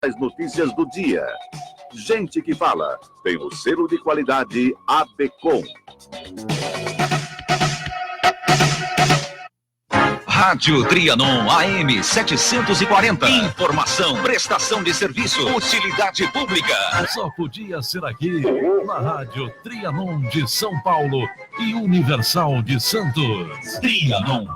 As notícias do dia. Gente que fala tem o selo de qualidade ABCOM. Rádio Trianon AM 740. Informação, prestação de serviço, utilidade pública. Só podia ser aqui na Rádio Trianon de São Paulo e Universal de Santos. Trianon.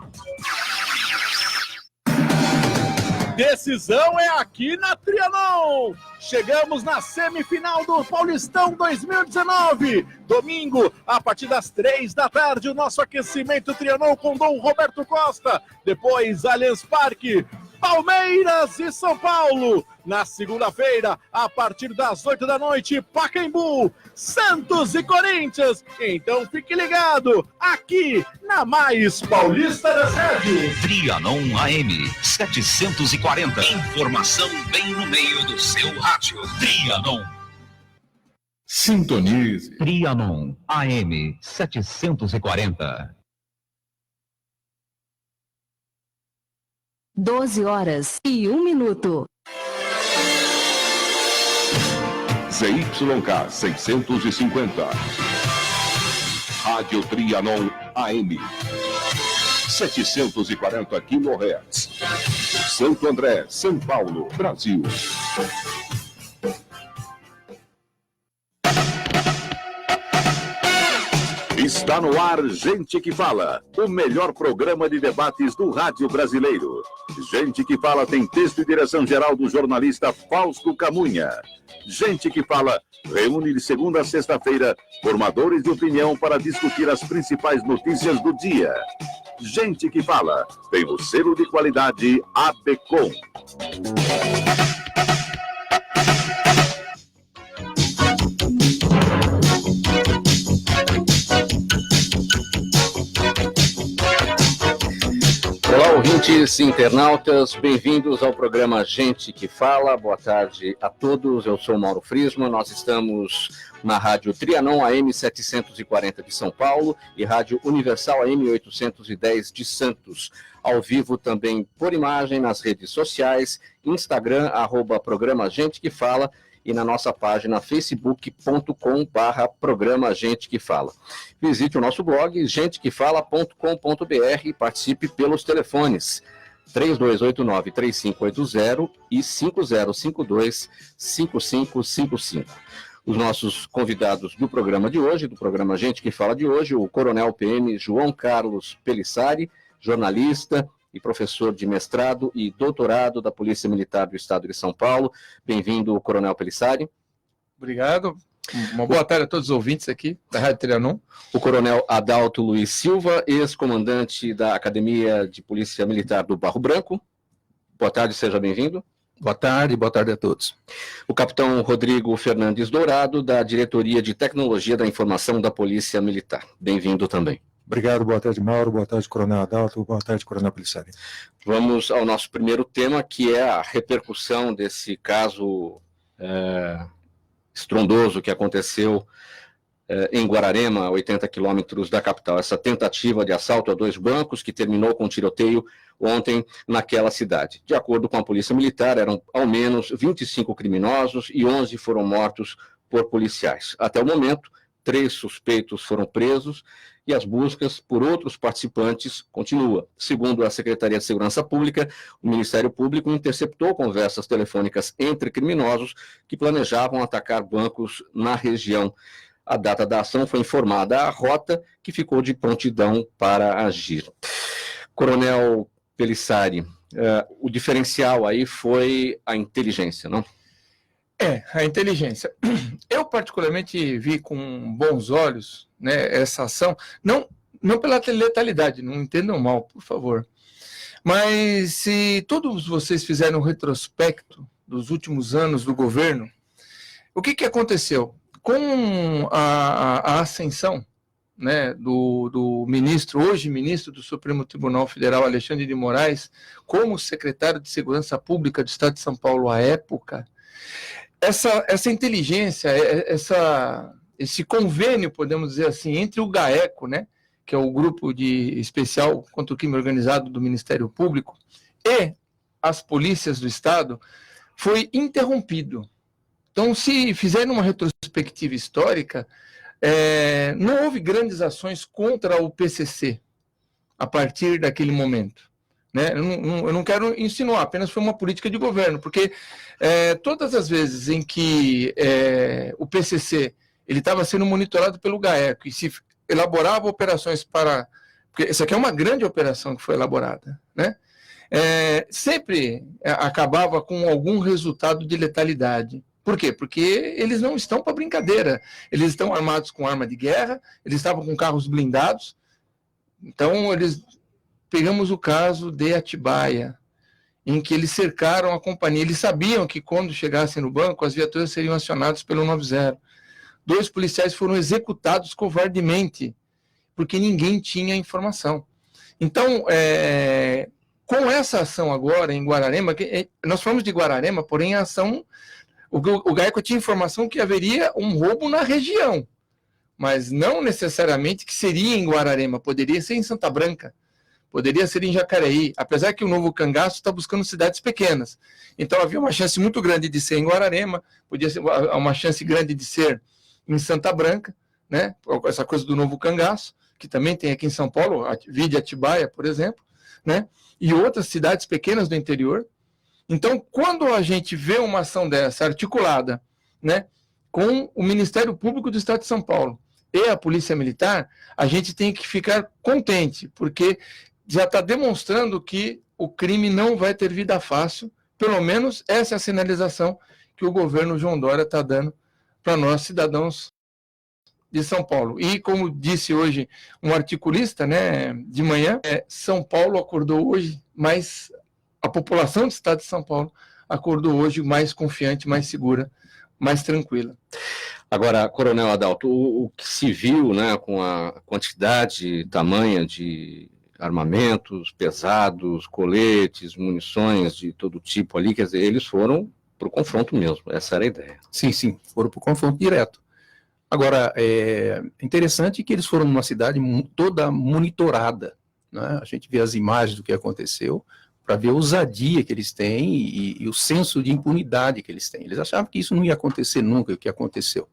Decisão é aqui na Trianon. Chegamos na semifinal do Paulistão 2019. Domingo, a partir das 3 da tarde, o nosso aquecimento Trianon com Dom Roberto Costa. Depois, Allianz Parque, Palmeiras e São Paulo. Na segunda-feira, a partir das 8 da noite, Pacaembu, Santos e Corinthians. Então fique ligado, aqui na mais paulista das redes. Trianon AM 740. Informação bem no meio do seu rádio. Trianon. Sintonize. Trianon AM 740. 12h01. ZYK 650. Rádio Trianon AM 740 kHz. Santo André, São Paulo, Brasil. Está no ar Gente que Fala, o melhor programa de debates do rádio brasileiro. Gente que Fala tem texto e direção geral do jornalista Fausto Camunha. Gente que Fala reúne de segunda a sexta-feira formadores de opinião para discutir as principais notícias do dia. Gente que Fala tem o selo de qualidade ABCOM. Olá, ouvintes e internautas, bem-vindos ao programa Gente que Fala. Boa tarde a todos, eu sou Mauro Frisman, nós estamos na Rádio Trianon AM 740 de São Paulo e Rádio Universal AM 810 de Santos. Ao vivo também por imagem nas redes sociais, Instagram, @programa Gente que Fala, e na nossa página facebook.com/programa Gente que Fala. Visite o nosso blog gentequefala.com.br e participe pelos telefones 3289-3580 e 5052-5555. Os nossos convidados do programa de hoje, do programa Gente que Fala de hoje, o Coronel PM João Carlos Pelissari, jornalista e professor de mestrado e doutorado da Polícia Militar do Estado de São Paulo. Bem-vindo, Coronel Pelissari. Obrigado. Uma boa tarde a todos os ouvintes aqui da Rádio Trianon. O Coronel Adalto Luiz Silva, ex-comandante da Academia de Polícia Militar do Barro Branco. Boa tarde, seja bem-vindo. Boa tarde a todos. O capitão Rodrigo Fernandes Dourado, da Diretoria de Tecnologia da Informação da Polícia Militar. Bem-vindo também. Obrigado, boa tarde, Mauro, boa tarde, Coronel Adalto, boa tarde, Coronel Pelissari. Vamos ao nosso primeiro tema, que é a repercussão desse caso estrondoso que aconteceu em Guararema, a 80 quilômetros da capital. Essa tentativa de assalto a 2 bancos que terminou com tiroteio ontem naquela cidade. De acordo com a Polícia Militar, eram ao menos 25 criminosos e 11 foram mortos por policiais. Até o momento, 3 suspeitos foram presos e as buscas por outros participantes continuam. Segundo a Secretaria de Segurança Pública, o Ministério Público interceptou conversas telefônicas entre criminosos que planejavam atacar bancos na região. A data da ação foi informada à rota, que ficou de prontidão para agir. Coronel Pelissari, o diferencial aí foi a inteligência, não? A inteligência. Eu particularmente vi com bons olhos, né, essa ação, não pela letalidade, não entendam mal, por favor, mas se todos vocês fizerem um retrospecto dos últimos anos do governo, o que aconteceu? Com a ascensão, né, do ministro, hoje ministro do Supremo Tribunal Federal, Alexandre de Moraes, como secretário de Segurança Pública do Estado de São Paulo à época, essa inteligência, esse convênio, podemos dizer assim, entre o GAECO, né, que é o Grupo Especial contra o Crime Organizado do Ministério Público, e as polícias do Estado, foi interrompido. Então, se fizerem uma retrospectiva histórica, não houve grandes ações contra o PCC a partir daquele momento. Né? Eu não quero insinuar, apenas foi uma política de governo, porque todas as vezes em que o PCC estava sendo monitorado pelo GAECO e se elaborava operações para... Porque essa aqui é uma grande operação que foi elaborada, né? Sempre acabava com algum resultado de letalidade. Por quê? Porque eles não estão para brincadeira. Eles estão armados com arma de guerra, eles estavam com carros blindados. Então, pegamos o caso de Atibaia, em que eles cercaram a companhia. Eles sabiam que quando chegassem no banco, as viaturas seriam acionadas pelo 90. 2 policiais foram executados covardemente, porque ninguém tinha informação. Então, com essa ação agora em Guararema, nós falamos de Guararema, porém a ação... O GAECO tinha informação que haveria um roubo na região, mas não necessariamente que seria em Guararema, poderia ser em Santa Branca, poderia ser em Jacareí, apesar que o Novo Cangaço está buscando cidades pequenas. Então havia uma chance muito grande de ser em Guararema, podia ser uma chance grande de ser em Santa Branca, né? Essa coisa do Novo Cangaço, que também tem aqui em São Paulo, vide Atibaia, por exemplo, né? E outras cidades pequenas do interior. Então, quando a gente vê uma ação dessa articulada, né, com o Ministério Público do Estado de São Paulo e a Polícia Militar, a gente tem que ficar contente, porque já está demonstrando que o crime não vai ter vida fácil, pelo menos essa é a sinalização que o governo João Dória está dando para nós, cidadãos de São Paulo. E, como disse hoje um articulista, né, de manhã, São Paulo acordou hoje mais... A população do estado de São Paulo acordou hoje mais confiante, mais segura, mais tranquila. Agora, Coronel Adalto, o que se viu, né, com a quantidade tamanha de armamentos pesados, coletes, munições de todo tipo ali, quer dizer, eles foram para o confronto mesmo, essa era a ideia. Sim, foram para o confronto direto. Agora, é interessante que eles foram numa cidade toda monitorada, né? A gente vê as imagens do que aconteceu, para ver a ousadia que eles têm e o senso de impunidade que eles têm. Eles achavam que isso não ia acontecer nunca, o que aconteceu.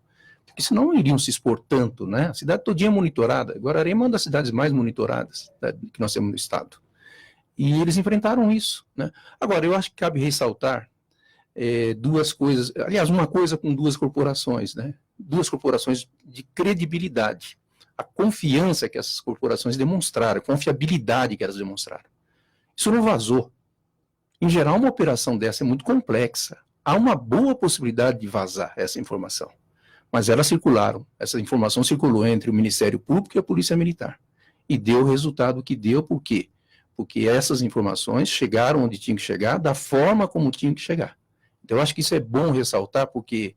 Porque senão não iriam se expor tanto, né? A cidade todinha monitorada. Guararema é uma das cidades mais monitoradas, né, que nós temos no estado. E eles enfrentaram isso, né? Agora, eu acho que cabe ressaltar duas coisas, aliás, uma coisa com 2 corporações, né? 2 corporações de credibilidade. A confiança que essas corporações demonstraram, a confiabilidade que elas demonstraram. Isso não vazou. Em geral, uma operação dessa é muito complexa. Há uma boa possibilidade de vazar essa informação. Mas elas circularam. Essa informação circulou entre o Ministério Público e a Polícia Militar. E deu o resultado que deu, por quê? Porque essas informações chegaram onde tinham que chegar, da forma como tinham que chegar. Então, eu acho que isso é bom ressaltar, porque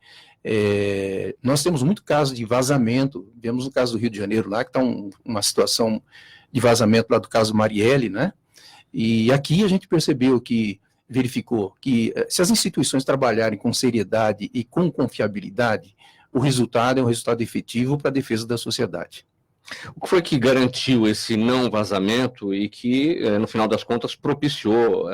nós temos muito caso de vazamento. Vemos o caso do Rio de Janeiro lá, que está uma situação de vazamento lá do caso Marielle, né? E aqui a gente verificou que se as instituições trabalharem com seriedade e com confiabilidade, o resultado é um resultado efetivo para a defesa da sociedade. O que foi que garantiu esse não vazamento e que, no final das contas, propiciou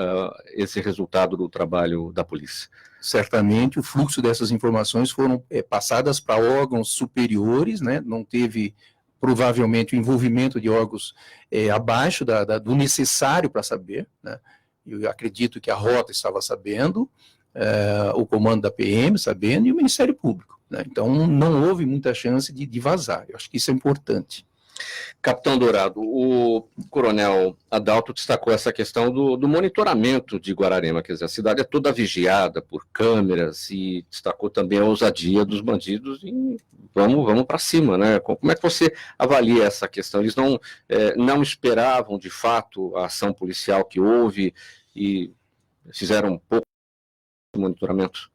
esse resultado do trabalho da polícia? Certamente o fluxo dessas informações foram passadas para órgãos superiores, né? Não teve... provavelmente o envolvimento de órgãos abaixo do necessário para saber, né? Eu acredito que a Rota estava sabendo, o comando da PM sabendo e o Ministério Público, né? Então não houve muita chance de vazar. Eu acho que isso é importante. Capitão Dourado, o Coronel Adalto destacou essa questão do monitoramento de Guararema, quer dizer, a cidade é toda vigiada por câmeras e destacou também a ousadia dos bandidos e vamos para cima, né? Como é que você avalia essa questão? Eles não esperavam, de fato, a ação policial que houve e fizeram um pouco de monitoramento?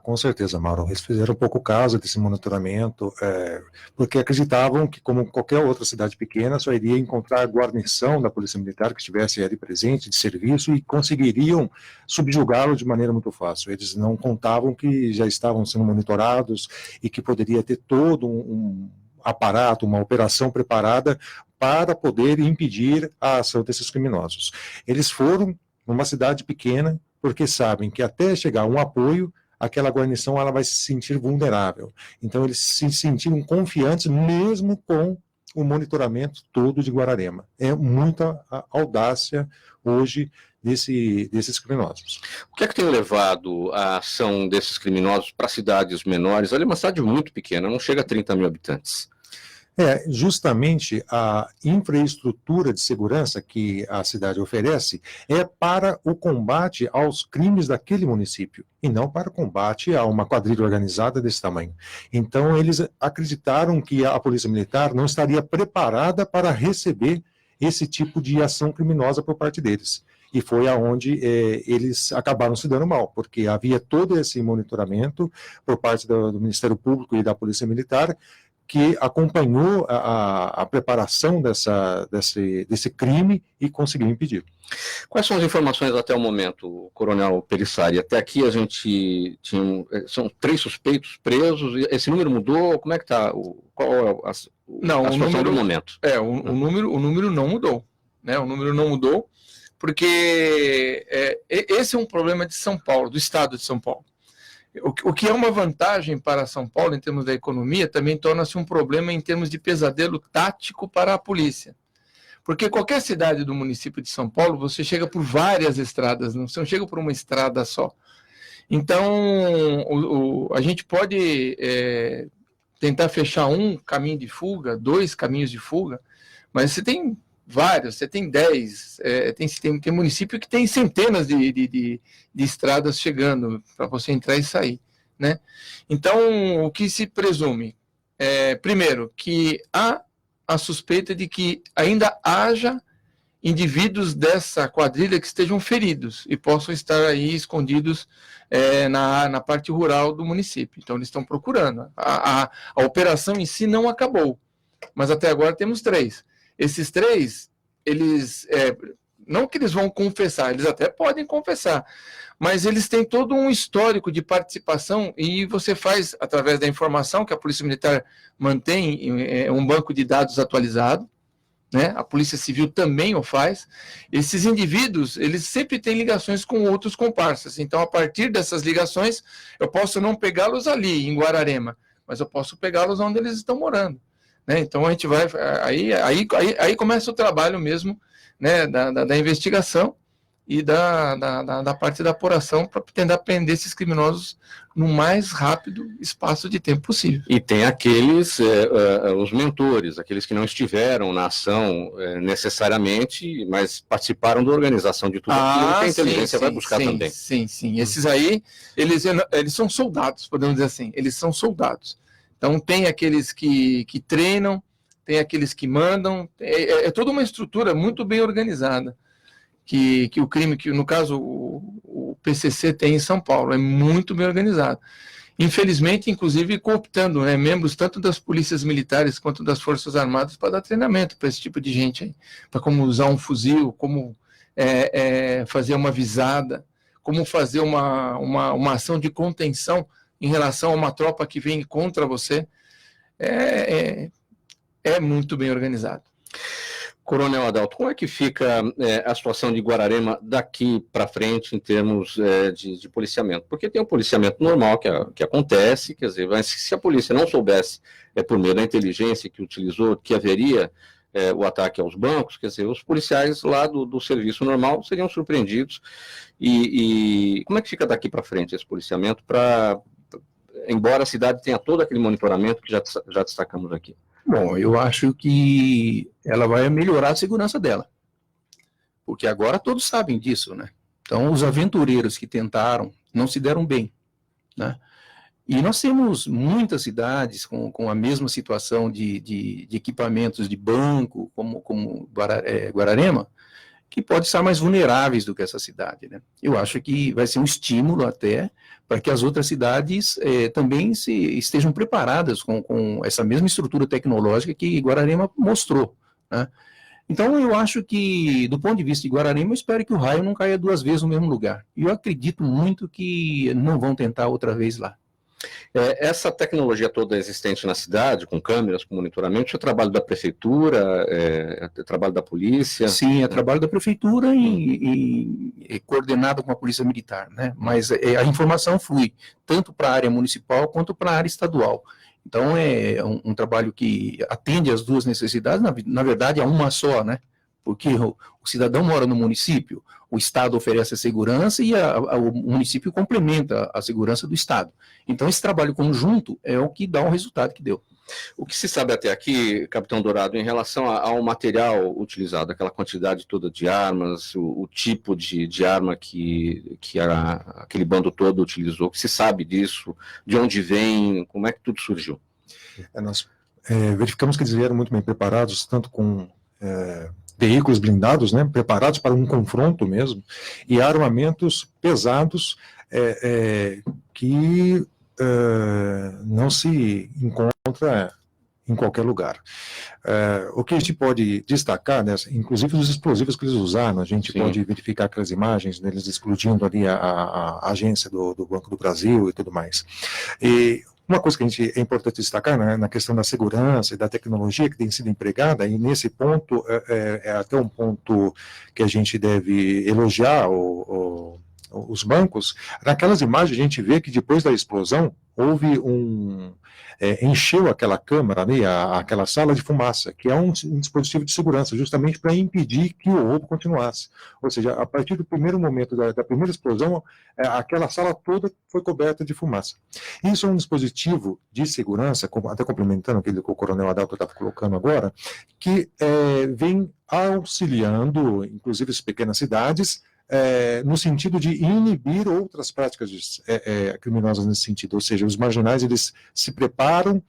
Com certeza, Mauro. Eles fizeram pouco caso desse monitoramento, porque acreditavam que, como qualquer outra cidade pequena, só iria encontrar a guarnição da Polícia Militar que estivesse ali presente, de serviço, e conseguiriam subjugá-lo de maneira muito fácil. Eles não contavam que já estavam sendo monitorados e que poderia ter todo um aparato, uma operação preparada para poder impedir a ação desses criminosos. Eles foram numa cidade pequena, porque sabem que até chegar um apoio, aquela guarnição ela vai se sentir vulnerável. Então, eles se sentiram confiantes mesmo com o monitoramento todo de Guararema. É muita audácia hoje desses criminosos. O que é que tem levado a ação desses criminosos para cidades menores? Ali é uma cidade muito pequena, não chega a 30 mil habitantes. Justamente a infraestrutura de segurança que a cidade oferece é para o combate aos crimes daquele município, e não para o combate a uma quadrilha organizada desse tamanho. Então, eles acreditaram que a Polícia Militar não estaria preparada para receber esse tipo de ação criminosa por parte deles. E foi aonde eles acabaram se dando mal, porque havia todo esse monitoramento por parte do Ministério Público e da Polícia Militar, que acompanhou a preparação desse crime e conseguiu impedir. Quais são as informações até o momento, Coronel Perissari? Até aqui a gente são 3 suspeitos presos, esse número mudou? Como é que está? Qual é a situação do momento? O número não mudou, né? O número não mudou, porque esse é um problema de São Paulo, do estado de São Paulo. O que é uma vantagem para São Paulo em termos da economia, também torna-se um problema em termos de pesadelo tático para a polícia. Porque qualquer cidade do município de São Paulo, você chega por várias estradas, você não chega por uma estrada só. Então, a gente pode tentar fechar um caminho de fuga, 2 caminhos de fuga, mas você tem vários, você tem 10, tem município que tem centenas de estradas chegando para você entrar e sair, né? Então, o que se presume? Primeiro, que há a suspeita de que ainda haja indivíduos dessa quadrilha que estejam feridos e possam estar aí escondidos na parte rural do município. Então, eles estão procurando. A operação em si não acabou, mas até agora temos 3. Esses 3, eles, não que eles vão confessar, eles até podem confessar, mas eles têm todo um histórico de participação e você faz, através da informação que a Polícia Militar mantém, um banco de dados atualizado, né? A Polícia Civil também o faz. Esses indivíduos, eles sempre têm ligações com outros comparsas, então a partir dessas ligações, eu posso não pegá-los ali, em Guararema, mas eu posso pegá-los onde eles estão morando. Né? Então a gente vai, aí começa o trabalho mesmo, né, da investigação e da parte da apuração para tentar prender esses criminosos no mais rápido espaço de tempo possível. E tem aqueles, os mentores, aqueles que não estiveram na ação necessariamente, mas participaram da organização de tudo aquilo que a inteligência vai buscar também. Sim. Esses aí, eles são soldados, podemos dizer assim, eles são soldados. Então, tem aqueles que treinam, tem aqueles que mandam, é toda uma estrutura muito bem organizada, que o crime, que no caso o PCC tem em São Paulo, é muito bem organizado. Infelizmente, inclusive, cooptando, né, membros tanto das polícias militares quanto das Forças Armadas para dar treinamento para esse tipo de gente aí, para como usar um fuzil, como fazer uma visada, como fazer uma ação de contenção em relação a uma tropa que vem contra você, é muito bem organizado. Coronel Adalto, como é que fica a situação de Guararema daqui para frente em termos de policiamento? Porque tem o policiamento normal que acontece, quer dizer, mas se a polícia não soubesse, por meio da inteligência que utilizou, que haveria o ataque aos bancos, quer dizer, os policiais lá do serviço normal seriam surpreendidos. E como é que fica daqui para frente esse policiamento, embora a cidade tenha todo aquele monitoramento que já destacamos aqui? Bom, eu acho que ela vai melhorar a segurança dela, porque agora todos sabem disso, né? Então, os aventureiros que tentaram não se deram bem, né? E nós temos muitas cidades com a mesma situação de equipamentos de banco, como Guararema, que pode estar mais vulneráveis do que essa cidade, né? Eu acho que vai ser um estímulo até para que as outras cidades também estejam preparadas com essa mesma estrutura tecnológica que Guararema mostrou, né? Então, eu acho que, do ponto de vista de Guararema, eu espero que o raio não caia 2 vezes no mesmo lugar. E eu acredito muito que não vão tentar outra vez lá. Essa tecnologia toda existente na cidade, com câmeras, com monitoramento, é trabalho da prefeitura, é trabalho da polícia? Sim, é trabalho da prefeitura e coordenado com a polícia militar, né? Mas a informação flui tanto para a área municipal quanto para a área estadual. Então, é um trabalho que atende às duas necessidades, na verdade, é uma só, né? Porque o cidadão mora no município, o Estado oferece a segurança e o município complementa a segurança do Estado. Então, esse trabalho conjunto é o que dá o resultado que deu. O que se sabe até aqui, Capitão Dourado, em relação ao material utilizado, aquela quantidade toda de armas, o tipo de arma que aquele bando todo utilizou, o que se sabe disso, de onde vem, como é que tudo surgiu? Nós verificamos que eles vieram muito bem preparados, tanto com veículos blindados, né, preparados para um confronto mesmo, e armamentos pesados que não se encontra em qualquer lugar. O que a gente pode destacar, né, inclusive os explosivos que eles usaram, a gente pode verificar aquelas imagens deles explodindo ali a agência do Banco do Brasil e tudo mais. E uma coisa que é importante destacar, né, na questão da segurança e da tecnologia que tem sido empregada, e nesse ponto é até um ponto que a gente deve elogiar os bancos. Naquelas imagens a gente vê que depois da explosão houve encheu aquela câmara ali, aquela sala de fumaça, que é um dispositivo de segurança, justamente para impedir que o roubo continuasse. Ou seja, a partir do primeiro momento da primeira explosão, aquela sala toda foi coberta de fumaça. Isso é um dispositivo de segurança, até complementando aquele que o Coronel Adalto estava colocando agora, que vem auxiliando, inclusive, as pequenas cidades, no sentido de inibir outras práticas criminosas nesse sentido, ou seja, os marginais eles se preparam,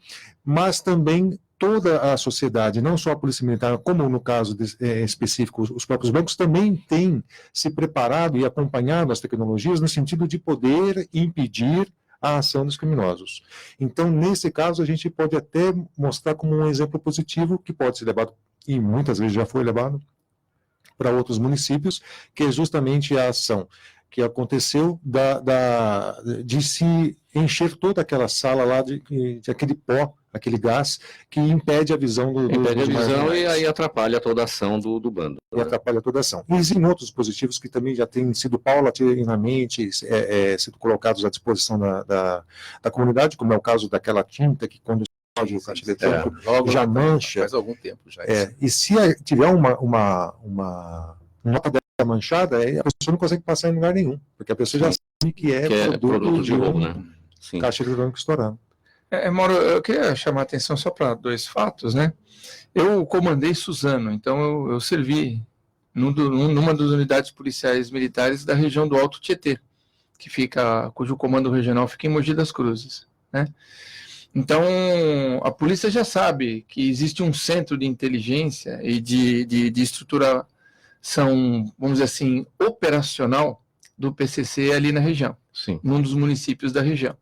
mas também toda a sociedade, não só a polícia militar, como no caso específico, os próprios bancos também têm se preparado e acompanhado as tecnologias no sentido de poder impedir a ação dos criminosos. Então, nesse caso, a gente pode até mostrar como um exemplo positivo que pode ser levado, e muitas vezes já foi levado, para outros municípios, que é justamente a ação que aconteceu de se encher toda aquela sala lá de aquele pó, aquele gás, que impede a visão impede a visão e aí atrapalha toda a ação do bando. E atrapalha toda a ação. E existem outros dispositivos que também já têm sido paulatinamente sido colocados à disposição da comunidade, como é o caso daquela tinta que quando o caixa eletrônico já mancha. Faz algum tempo já. E se tiver uma nota dessa manchada, a pessoa não consegue passar em lugar nenhum, porque a pessoa já sabe que é produto de roubo, né? Caixa eletrônico estourado. Mauro, eu queria chamar a atenção só para dois fatos, né? Eu comandei Suzano, então eu servi numa das unidades policiais militares da região do Alto Tietê, cujo comando regional fica em Mogi das Cruzes, né? Então, a polícia já sabe que existe um centro de inteligência e de estruturação, vamos dizer assim, operacional do PCC ali na região, num dos municípios da região.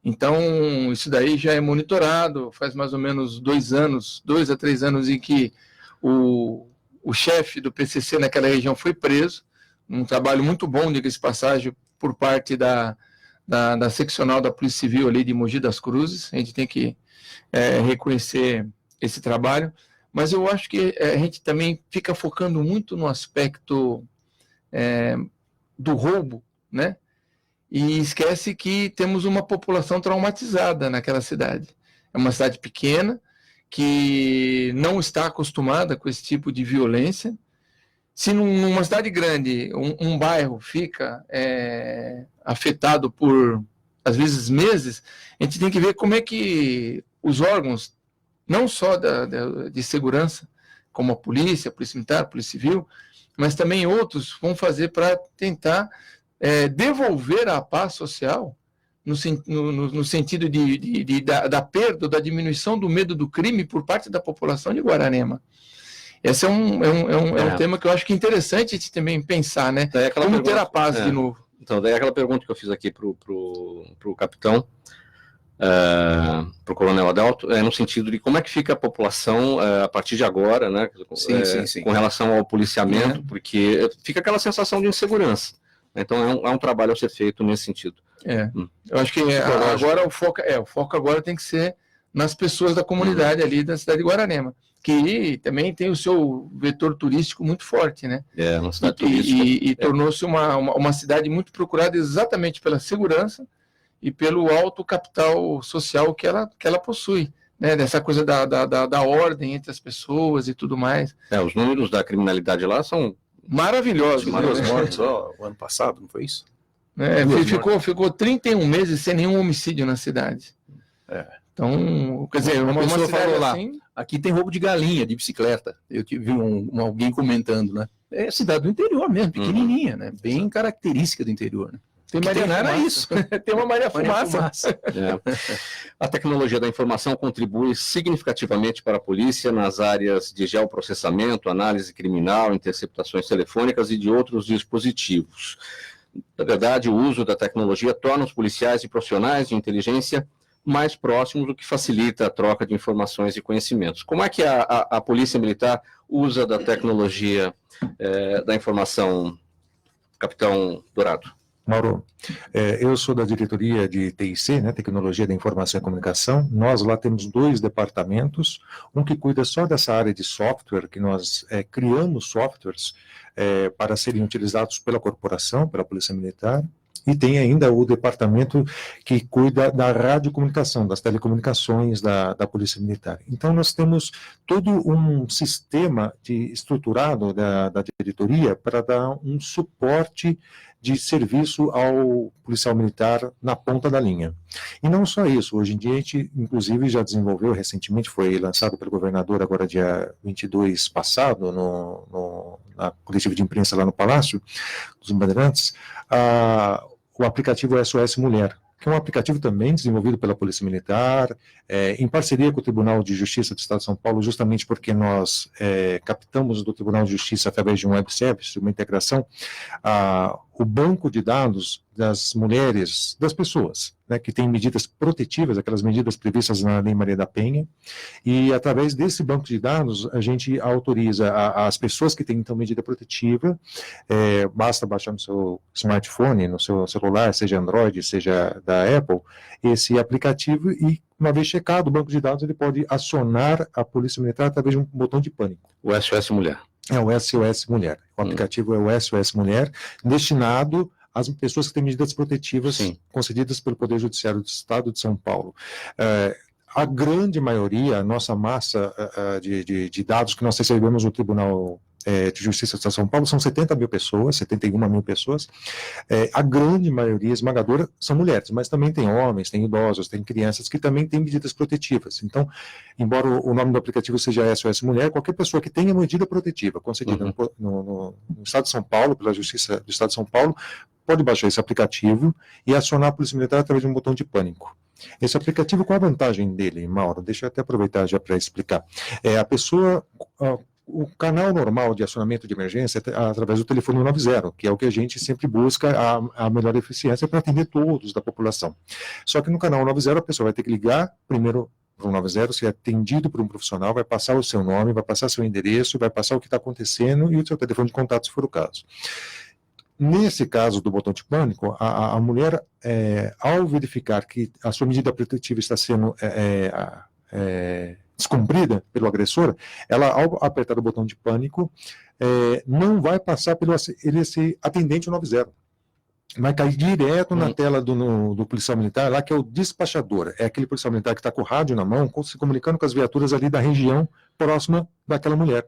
Então, isso daí já é monitorado, faz mais ou menos 2 a 3 anos em que o chefe do PCC naquela região foi preso, um trabalho muito bom, diga-se de passagem, por parte da seccional da Polícia Civil ali de Mogi das Cruzes. A gente tem que reconhecer esse trabalho, mas eu acho que a gente também fica focando muito no aspecto do roubo, né? E esquece que temos uma população traumatizada naquela cidade. É uma cidade pequena, que não está acostumada com esse tipo de violência. Se numa cidade grande, um bairro fica afetado por, às vezes, meses, a gente tem que ver como é que os órgãos, não só de segurança, como a polícia militar, a polícia civil, mas também outros vão fazer para tentar devolver a paz social, no sentido da perda, da diminuição do medo do crime por parte da população de Guararema. Esse é um tema que eu acho que é interessante a gente também pensar, né? Como ter a paz de novo. Então, daí aquela pergunta que eu fiz aqui para o capitão, para o Coronel Adalto, no sentido de como é que fica a população a partir de agora, né? Sim. Com relação ao policiamento, porque fica aquela sensação de insegurança. Então, é um trabalho a ser feito nesse sentido. Eu acho que agora o foco agora tem que ser nas pessoas da comunidade ali da cidade de Guararema, que também tem o seu vetor turístico muito forte, né? Uma cidade turística. E tornou-se uma cidade muito procurada exatamente pela segurança e pelo alto capital social que ela possui, né? Dessa coisa da ordem entre as pessoas e tudo mais. Os números da criminalidade lá são maravilhosos. Duas mortes só o ano passado, não foi isso? Ficou 31 meses sem nenhum homicídio na cidade. Então, quer dizer, uma pessoa cidade falou lá, assim, aqui tem roubo de galinha, de bicicleta. Eu vi alguém comentando, né? É cidade do interior mesmo, pequenininha, né? Bem característica do interior, né? Tem Maria Não era Fumaça. isso. Tem uma Maria Fumaça. A tecnologia da informação contribui significativamente para a polícia nas áreas de geoprocessamento, análise criminal, interceptações telefônicas e de outros dispositivos. Na verdade, o uso da tecnologia torna os policiais e profissionais de inteligência mais próximos, o que facilita a troca de informações e conhecimentos. Como é que a Polícia Militar usa da tecnologia da informação, Capitão Dourado? Mauro, eu sou da diretoria de TIC, né, Tecnologia da Informação e Comunicação. Nós lá temos 2 departamentos, um que cuida só dessa área de software, que nós criamos softwares para serem utilizados pela corporação, pela Polícia Militar, e tem ainda o departamento que cuida da radiocomunicação, das telecomunicações da Polícia Militar. Então, nós temos todo um sistema estruturado da diretoria para dar um suporte de serviço ao policial militar na ponta da linha. E não só isso, hoje em dia a gente, inclusive, já desenvolveu recentemente, foi lançado pelo governador agora dia 22 passado, na coletiva de imprensa lá no Palácio dos Bandeirantes, o aplicativo SOS Mulher, que é um aplicativo também desenvolvido pela Polícia Militar, em parceria com o Tribunal de Justiça do Estado de São Paulo, justamente porque nós captamos do Tribunal de Justiça, através de um web service, uma integração, o banco de dados das mulheres, das pessoas, né, que têm medidas protetivas, aquelas medidas previstas na Lei Maria da Penha, e através desse banco de dados a gente autoriza as pessoas que têm então medida protetiva, basta baixar no seu smartphone, no seu celular, seja Android, seja da Apple, esse aplicativo, e uma vez checado o banco de dados, ele pode acionar a Polícia Militar através de um botão de pânico. O SOS Mulher. É o SOS Mulher. O aplicativo é o SOS Mulher, destinado às pessoas que têm medidas protetivas concedidas pelo Poder Judiciário do Estado de São Paulo. A grande maioria, a nossa massa de dados que nós recebemos no Tribunal de Justiça de São Paulo são 70 mil pessoas, 71 mil pessoas. A grande maioria esmagadora são mulheres, mas também tem homens, tem idosos, tem crianças que também têm medidas protetivas. Então, embora o nome do aplicativo seja SOS Mulher, qualquer pessoa que tenha medida protetiva concedida no Estado de São Paulo, pela Justiça do Estado de São Paulo, pode baixar esse aplicativo e acionar a Polícia Militar através de um botão de pânico. Esse aplicativo, qual a vantagem dele, Mauro? Deixa eu até aproveitar já para explicar. A pessoa... O canal normal de acionamento de emergência é através do telefone 90, que é o que a gente sempre busca a melhor eficiência para atender todos da população. Só que no canal 90 a pessoa vai ter que ligar primeiro para o 90, ser atendido por um profissional, vai passar o seu nome, vai passar seu endereço, vai passar o que está acontecendo e o seu telefone de contato, se for o caso. Nesse caso do botão de pânico, a mulher, ao verificar que a sua medida protetiva está sendo descumprida pelo agressor, ela, ao apertar o botão de pânico, não vai passar pelo esse atendente 90. Vai cair direto na tela do policial militar, lá que é o despachador. É aquele policial militar que está com o rádio na mão, se comunicando com as viaturas ali da região próxima daquela mulher.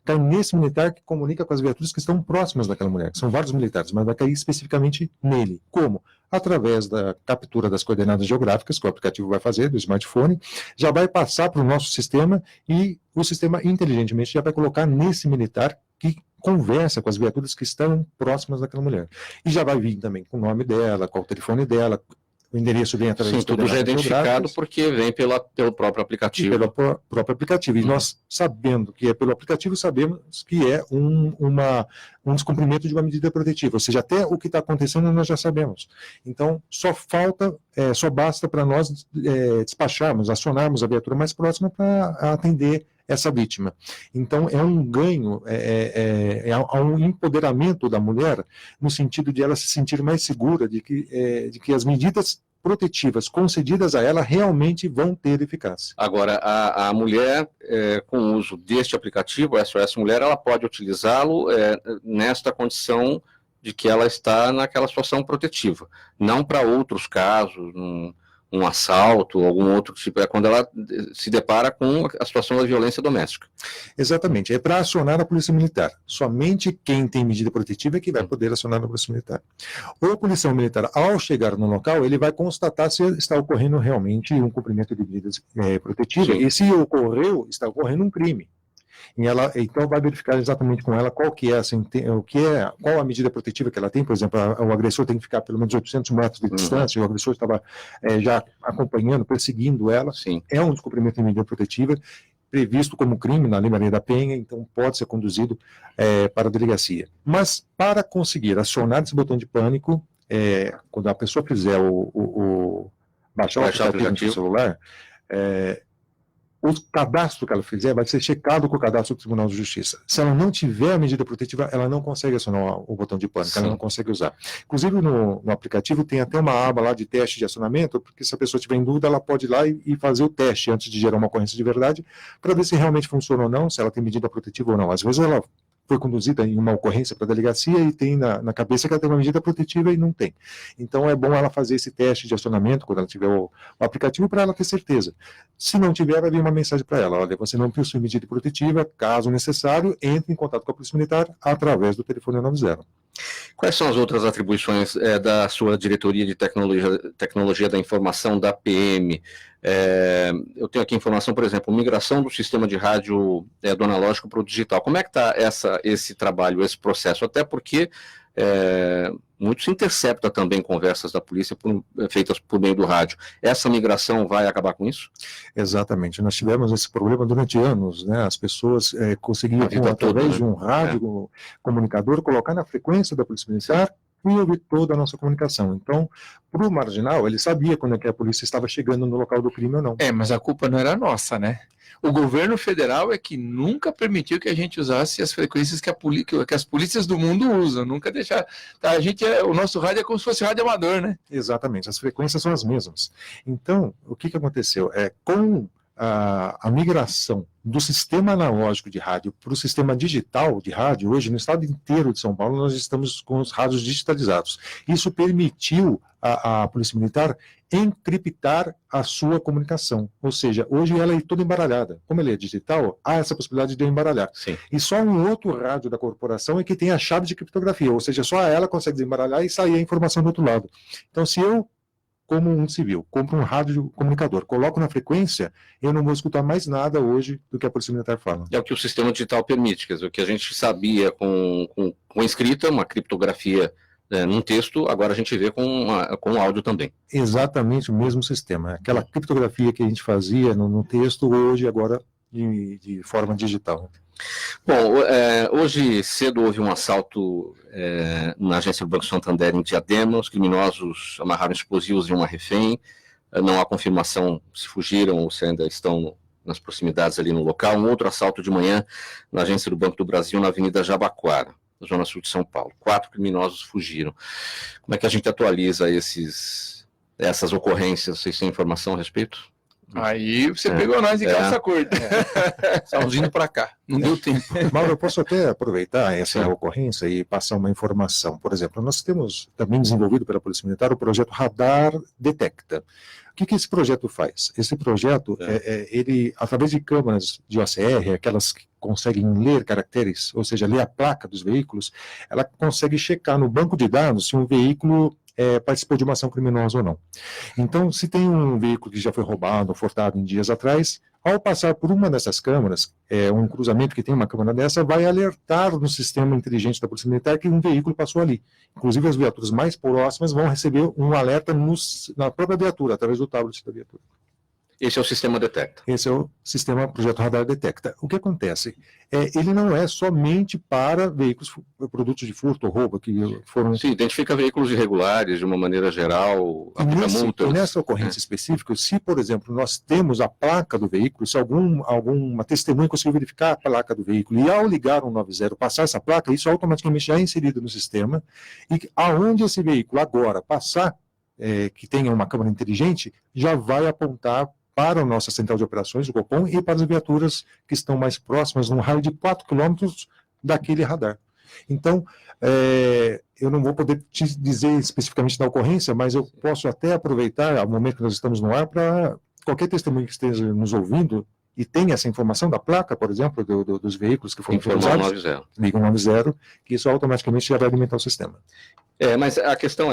Cai nesse militar que comunica com as viaturas que estão próximas daquela mulher, que são vários militares, mas vai cair especificamente nele. Como? Através da captura das coordenadas geográficas, que o aplicativo vai fazer, do smartphone, já vai passar para o nosso sistema e o sistema inteligentemente já vai colocar nesse militar que conversa com as viaturas que estão próximas daquela mulher. E já vai vir também com o nome dela, com o telefone dela, o endereço vem através de tudo já identificado porque vem pelo próprio aplicativo. Pelo próprio aplicativo. E nós, sabendo que é pelo aplicativo, sabemos que é um descumprimento de uma medida protetiva. Ou seja, até o que está acontecendo nós já sabemos. Então, só basta para nós despacharmos, acionarmos a viatura mais próxima para atender essa vítima. Então, é um ganho, há um empoderamento da mulher, no sentido de ela se sentir mais segura de que as medidas protetivas concedidas a ela realmente vão ter eficácia. Agora, a mulher, com o uso deste aplicativo, SOS Mulher, ela pode utilizá-lo nesta condição de que ela está naquela situação protetiva, não para outros casos, um assalto, algum outro tipo, é quando ela se depara com a situação da violência doméstica. Exatamente, é para acionar a Polícia Militar. Somente quem tem medida protetiva é que vai poder acionar a Polícia Militar. O policial militar, ao chegar no local, ele vai constatar se está ocorrendo realmente um cumprimento de medidas protetivas, e se ocorreu, está ocorrendo um crime. Então vai verificar exatamente com ela qual a medida protetiva que ela tem. Por exemplo, o agressor tem que ficar pelo menos 800 metros de distância, o agressor estava já acompanhando, perseguindo ela. Sim. É um descumprimento de medida protetiva, previsto como crime na Lei Maria da Penha, então pode ser conduzido para a delegacia. Mas para conseguir acionar esse botão de pânico, quando a pessoa fizer baixar o aplicativo no celular, o cadastro que ela fizer vai ser checado com o cadastro do Tribunal de Justiça. Se ela não tiver a medida protetiva, ela não consegue acionar o botão de pânico, ela não consegue usar. Inclusive, no aplicativo tem até uma aba lá de teste de acionamento, porque se a pessoa tiver em dúvida, ela pode ir lá e fazer o teste antes de gerar uma ocorrência de verdade, para ver se realmente funciona ou não, se ela tem medida protetiva ou não. Às vezes ela foi conduzida em uma ocorrência para a delegacia e tem na cabeça que ela tem uma medida protetiva e não tem. Então é bom ela fazer esse teste de acionamento quando ela tiver o aplicativo, para ela ter certeza. Se não tiver, vai vir uma mensagem para ela: olha, você não possui medida protetiva, caso necessário, entre em contato com a Polícia Militar através do telefone 90. Quais são as outras atribuições da sua diretoria de tecnologia da informação da PM? Eu tenho aqui informação, por exemplo, migração do sistema de rádio do analógico para o digital. Como é que está esse trabalho, esse processo? Até porque muito se intercepta também conversas da polícia feitas por meio do rádio. Essa migração vai acabar com isso? Exatamente. Nós tivemos esse problema durante anos, né? As pessoas conseguiam, através de um rádio comunicador, colocar na frequência da Polícia Militar e ouvir toda a nossa comunicação. Então, para o marginal, ele sabia quando é que a polícia estava chegando no local do crime ou não. Mas a culpa não era nossa, né? O governo federal é que nunca permitiu que a gente usasse as frequências que as polícias do mundo usam, nunca deixar. Tá, o nosso rádio é como se fosse rádio amador, né? Exatamente, as frequências são as mesmas. Então, o que aconteceu? Com a migração do sistema analógico de rádio para o sistema digital de rádio, hoje no estado inteiro de São Paulo nós estamos com os rádios digitalizados. Isso permitiu à Polícia Militar encriptar a sua comunicação, ou seja, hoje ela é toda embaralhada. Como ela é digital, há essa possibilidade de eu embaralhar. Sim. E só um outro rádio da corporação é que tem a chave de criptografia, ou seja, só ela consegue desembaralhar e sair a informação do outro lado. Então, se eu, como um civil, compro um rádio comunicador, coloco na frequência, eu não vou escutar mais nada hoje do que a Polícia Militar fala. É o que o sistema digital permite, quer dizer, o que a gente sabia com escrita, uma criptografia num texto, agora a gente vê com áudio também. Exatamente o mesmo sistema. Aquela criptografia que a gente fazia no texto, hoje, agora, de forma digital. Bom, hoje cedo houve um assalto na agência do Banco Santander em Diadema. Os criminosos amarraram explosivos em uma refém. Não há confirmação se fugiram ou se ainda estão nas proximidades ali no local. Um outro assalto de manhã na agência do Banco do Brasil, na Avenida Jabaquara, na zona sul de São Paulo. 4 criminosos fugiram. Como é que a gente atualiza essas ocorrências? Vocês têm informação a respeito? Aí você pegou nós em calça curta. Estamos indo para cá, não deu tempo. Mauro, eu posso até aproveitar essa ocorrência e passar uma informação. Por exemplo, nós temos também desenvolvido pela Polícia Militar o projeto Radar Detecta. O que esse projeto faz? Esse projeto, ele, através de câmeras de OCR, aquelas que conseguem ler caracteres, ou seja, ler a placa dos veículos, ela consegue checar no banco de dados se um veículo participou de uma ação criminosa ou não. Então, se tem um veículo que já foi roubado ou furtado em dias atrás, ao passar por uma dessas câmeras, um cruzamento que tem uma câmera dessa, vai alertar no sistema inteligente da Polícia Militar que um veículo passou ali. Inclusive, as viaturas mais próximas vão receber um alerta na própria viatura, através do tablet da viatura. Esse é o sistema detecta. Esse é o sistema Projeto Radar Detecta. O que acontece? Ele não é somente para veículos, produtos de furto ou roubo, que foram... Sim, identifica veículos irregulares de uma maneira geral, aplica multas. Nessa ocorrência específica, se, por exemplo, nós temos a placa do veículo, se alguma testemunha conseguiu verificar a placa do veículo, e ao ligar 190 passar essa placa, isso automaticamente já é inserido no sistema, e aonde esse veículo agora passar, que tenha uma câmera inteligente, já vai apontar para a nossa central de operações, o Copom, e para as viaturas que estão mais próximas, num raio de 4 quilômetros daquele radar. Então, eu não vou poder te dizer especificamente da ocorrência, mas eu posso até aproveitar o momento que nós estamos no ar para qualquer testemunho que esteja nos ouvindo e tenha essa informação da placa, por exemplo, dos veículos que foram utilizados, liga 190, que isso automaticamente já vai alimentar o sistema. Mas a questão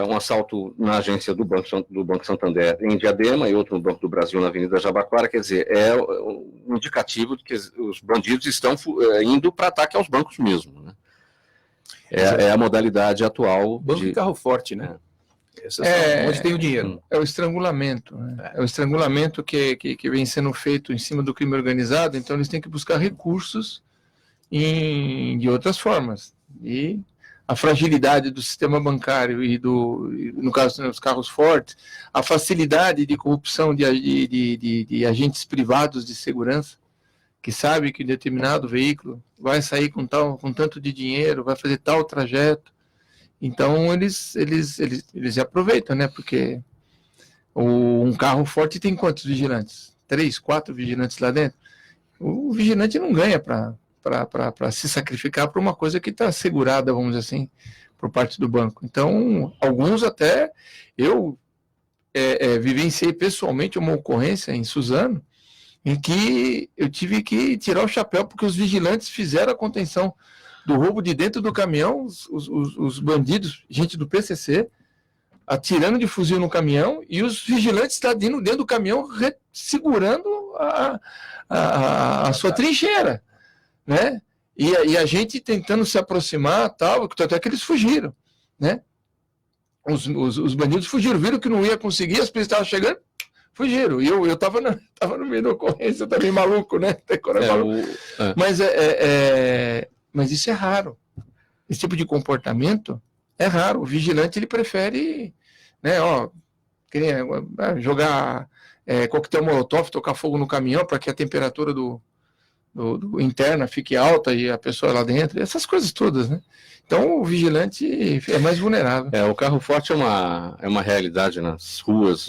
um assalto na agência do Banco Santander em Diadema e outro no Banco do Brasil na Avenida Jabaquara, quer dizer, é um indicativo de que os bandidos estão indo para ataque aos bancos mesmo, né? É a modalidade atual. Banco de carro forte, né? Onde tem o dinheiro. É o estrangulamento, né? É o estrangulamento que vem sendo feito em cima do crime organizado, então eles têm que buscar recursos de outras formas. E a fragilidade do sistema bancário e no caso dos carros fortes, a facilidade de corrupção de agentes privados de segurança, que sabe que determinado veículo vai sair com tanto de dinheiro, vai fazer tal trajeto. Então eles aproveitam, né? Porque um carro forte tem quantos vigilantes? 3, 4 vigilantes lá dentro. O vigilante não ganha para se sacrificar por uma coisa que está assegurada, vamos dizer assim, por parte do banco. Então, alguns até, eu vivenciei pessoalmente uma ocorrência em Suzano, em que eu tive que tirar o chapéu, porque os vigilantes fizeram a contenção do roubo de dentro do caminhão, os bandidos, gente do PCC, atirando de fuzil no caminhão, e os vigilantes estavam dentro do caminhão segurando a sua trincheira, né? E a gente tentando se aproximar, tal, até que eles fugiram, né? Os bandidos fugiram, viram que não ia conseguir, as polícias estavam chegando, fugiram. E eu estava no meio da ocorrência, também maluco, né? Mas isso é raro. Esse tipo de comportamento é raro. O vigilante, ele prefere, né, jogar coquetel molotov, tocar fogo no caminhão para que a temperatura do interna fique alta e a pessoa lá dentro, essas coisas todas, né? Então o vigilante é mais vulnerável. O carro forte é uma realidade nas ruas,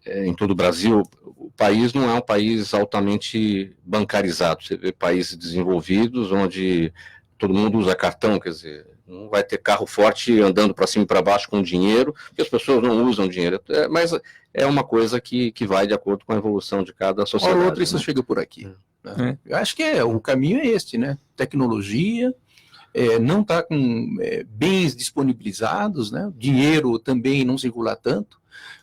em todo o Brasil. O país não é um país altamente bancarizado. Você vê países desenvolvidos onde todo mundo usa cartão, quer dizer, não vai ter carro forte andando para cima e para baixo com dinheiro, porque as pessoas não usam dinheiro. Mas é uma coisa que vai de acordo com a evolução de cada sociedade. Ou outra, isso chega por aqui. Eu acho que o caminho é este, né? Tecnologia, não está com bens disponibilizados, né? Dinheiro também não circula tanto,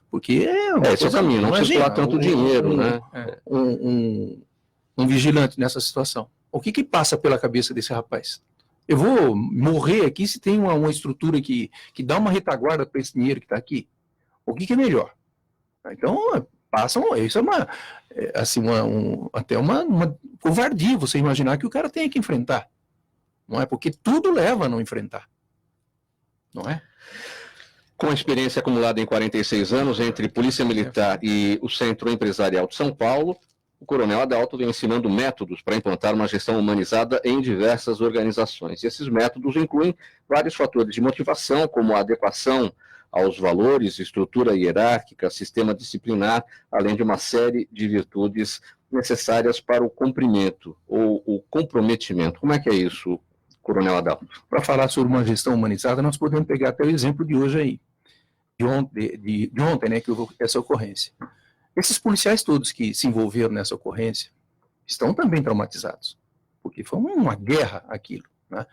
porque esse é o caminho, não circular tanto dinheiro, né? Um vigilante nessa situação. O que passa pela cabeça desse rapaz? Eu vou morrer aqui se tem uma estrutura que dá uma retaguarda para esse dinheiro que está aqui? O que é melhor? Então, isso é até uma covardia você imaginar que o cara tem que enfrentar. Não é? Porque tudo leva a não enfrentar. Não é? Com a experiência acumulada em 46 anos entre Polícia Militar e o Centro Empresarial de São Paulo, o Coronel Adalto vem ensinando métodos para implantar uma gestão humanizada em diversas organizações. E esses métodos incluem vários fatores de motivação, como a adequação aos valores, estrutura hierárquica, sistema disciplinar, além de uma série de virtudes necessárias para o cumprimento ou o comprometimento. Como é que é isso, Coronel Adalto? Para falar sobre uma gestão humanizada, nós podemos pegar até o exemplo de hoje aí, de ontem, né, que houve essa ocorrência. Esses policiais todos que se envolveram nessa ocorrência estão também traumatizados, porque foi uma guerra aquilo, né?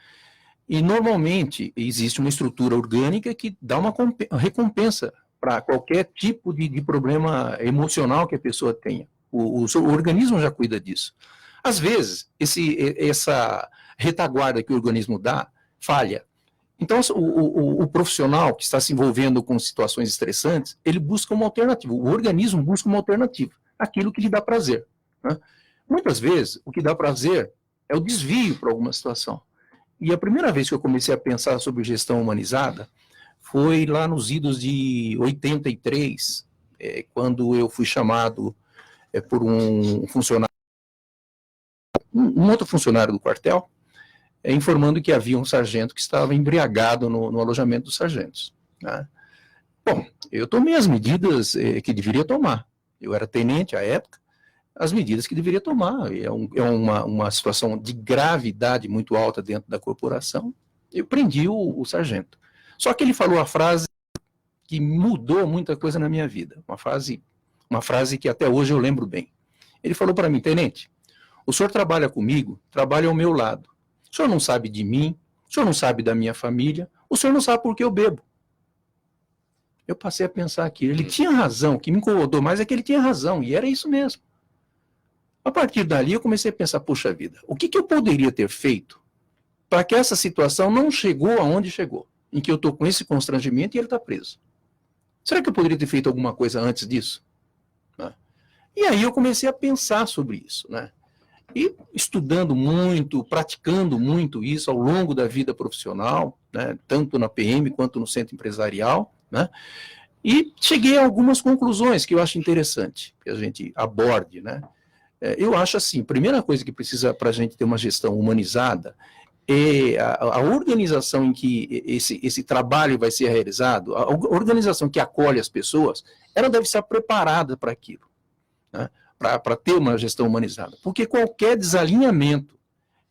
E normalmente existe uma estrutura orgânica que dá uma recompensa para qualquer tipo de problema emocional que a pessoa tenha. O organismo já cuida disso. Às vezes, essa retaguarda que o organismo dá falha. Então, o profissional que está se envolvendo com situações estressantes, ele busca uma alternativa. O organismo busca uma alternativa. aquilo que lhe dá prazer, né? Muitas vezes, o que dá prazer é o desvio para alguma situação. E a primeira vez que eu comecei a pensar sobre gestão humanizada foi lá nos idos de 83, quando eu fui chamado por um funcionário, um outro funcionário do quartel, informando que havia um sargento que estava embriagado no alojamento dos sargentos, né? Bom, eu tomei as medidas que deveria tomar. Eu era tenente à época, as medidas que deveria tomar. É uma situação de gravidade muito alta dentro da corporação. Eu prendi o sargento. Só que ele falou a frase que mudou muita coisa na minha vida. Uma frase que até hoje eu lembro bem. Ele falou para mim: tenente, o senhor trabalha comigo, trabalha ao meu lado. O senhor não sabe de mim, o senhor não sabe da minha família, o senhor não sabe por que eu bebo. Eu passei a pensar aquilo. Ele tinha razão, o que me incomodou mais é que ele tinha razão, e era isso mesmo. A partir dali eu comecei a pensar, puxa vida, o que eu poderia ter feito para que essa situação não chegou aonde chegou, em que eu estou com esse constrangimento e ele está preso? Será que eu poderia ter feito alguma coisa antes disso? Né? E aí eu comecei a pensar sobre isso, né? E estudando muito, praticando muito isso ao longo da vida profissional, né? Tanto na PM quanto no centro empresarial, né? E cheguei a algumas conclusões que eu acho interessante que a gente aborde, né? Eu acho assim, a primeira coisa que precisa para a gente ter uma gestão humanizada é a organização em que esse trabalho vai ser realizado, a organização que acolhe as pessoas, ela deve estar preparada para aquilo, né? Para ter uma gestão humanizada. Porque qualquer desalinhamento,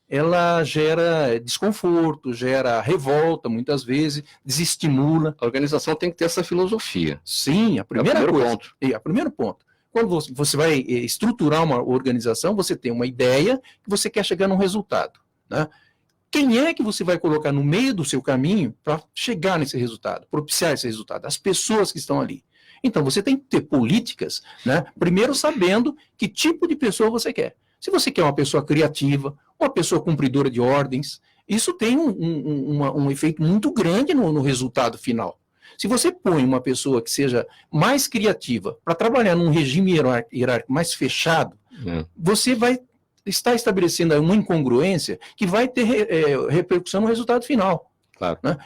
ela gera desconforto, gera revolta, muitas vezes, desestimula. A organização tem que ter essa filosofia. Sim, a primeira coisa. Ponto. É, o primeiro ponto. Quando você vai estruturar uma organização, você tem uma ideia que você quer chegar num resultado, né? Quem é que você vai colocar no meio do seu caminho para chegar nesse resultado, propiciar esse resultado? As pessoas que estão ali. Então, você tem que ter políticas, né? Primeiro sabendo que tipo de pessoa você quer. Se você quer uma pessoa criativa, uma pessoa cumpridora de ordens, isso tem um efeito muito grande no resultado final. Se você põe uma pessoa que seja mais criativa para trabalhar num regime hierárquico mais fechado, você vai estar estabelecendo uma incongruência que vai ter repercussão no resultado final. Claro. Né?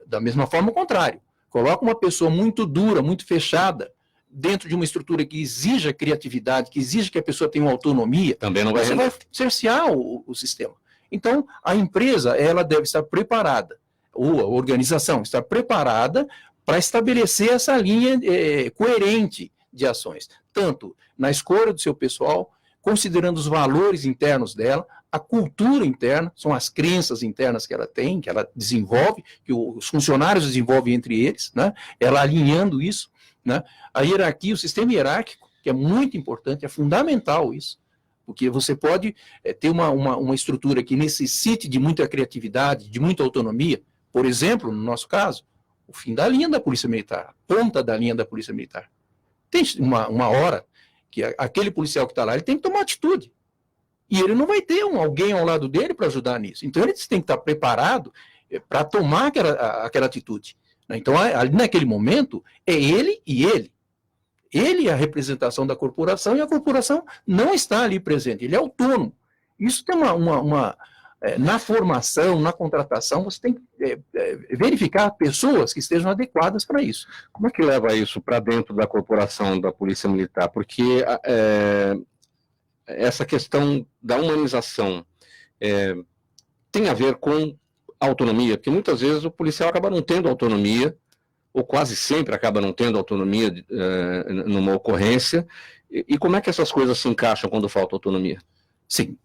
Da mesma forma, o contrário. Coloca uma pessoa muito dura, muito fechada, dentro de uma estrutura que exija criatividade, que exige que a pessoa tenha uma autonomia, também não vai você vai cercear o sistema. Então, a empresa, ela deve estar preparada, ou a organização estar preparada para estabelecer essa linha coerente de ações, tanto na escolha do seu pessoal, considerando os valores internos dela, a cultura interna, são as crenças internas que ela tem, que ela desenvolve, que os funcionários desenvolvem entre eles, né? Ela alinhando isso, né? A hierarquia, o sistema hierárquico, que é muito importante, é fundamental isso, porque você pode ter uma estrutura que necessite de muita criatividade, de muita autonomia. Por exemplo, no nosso caso, o fim da linha da Polícia Militar, a ponta da linha da Polícia Militar. Tem uma hora que aquele policial que está lá, ele tem que tomar atitude. E ele não vai ter alguém ao lado dele para ajudar nisso. Então, ele tem que estar preparado para tomar aquela atitude. Então, ali naquele momento, é ele e ele. Ele é a representação da corporação e a corporação não está ali presente. Ele é autônomo. Isso tem na formação, na contratação, você tem que verificar pessoas que estejam adequadas para isso. Como é que leva isso para dentro da corporação da Polícia Militar? Porque essa questão da humanização tem a ver com autonomia, porque muitas vezes o policial acaba não tendo autonomia, ou quase sempre acaba não tendo autonomia numa ocorrência, e como é que essas coisas se encaixam quando falta autonomia? Sim,